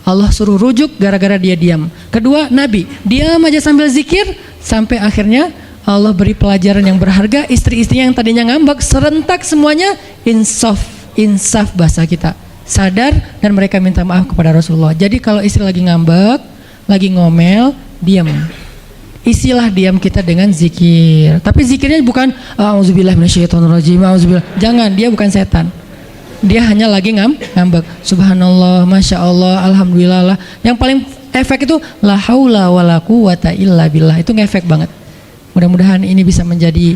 Allah suruh rujuk gara-gara dia diam. Kedua Nabi, diam aja sambil zikir sampai akhirnya Allah beri pelajaran yang berharga. Istri-istri yang tadinya ngambek serentak semuanya insaf bahasa kita, sadar dan mereka minta maaf kepada Rasulullah. Jadi kalau istri lagi ngambek, lagi ngomel, diam. Isilah diam kita dengan zikir. Tapi zikirnya bukan auzubillahi minasyaitonirrajim, auzubillah. Jangan, dia bukan setan. Dia hanya lagi ngambek. Subhanallah, masya Allah, alhamdulillah lah. Yang paling efek itu la haula wala quwata illa billah. Itu ngefek banget. Mudah-mudahan ini bisa menjadi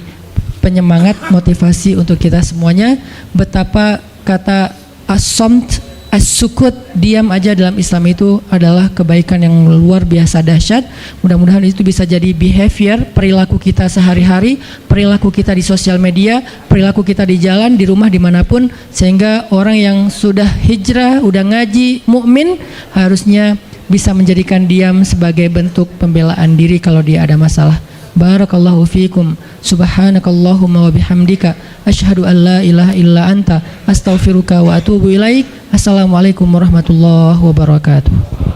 penyemangat, motivasi untuk kita semuanya. Betapa kata as-samt, as-sukut, diam aja dalam Islam itu adalah kebaikan yang luar biasa dahsyat. Mudah-mudahan itu bisa jadi behavior, perilaku kita sehari-hari, perilaku kita di sosial media, perilaku kita di jalan, di rumah, dimanapun, sehingga orang yang sudah hijrah, udah ngaji, mukmin, harusnya bisa menjadikan diam sebagai bentuk pembelaan diri kalau dia ada masalah. Barakallahu fikum. Subhanakallahumma wa bihamdika asyhadu an la ilaha illa anta astaghfiruka wa atubu ilaik. Assalamualaikum warahmatullahi wabarakatuh.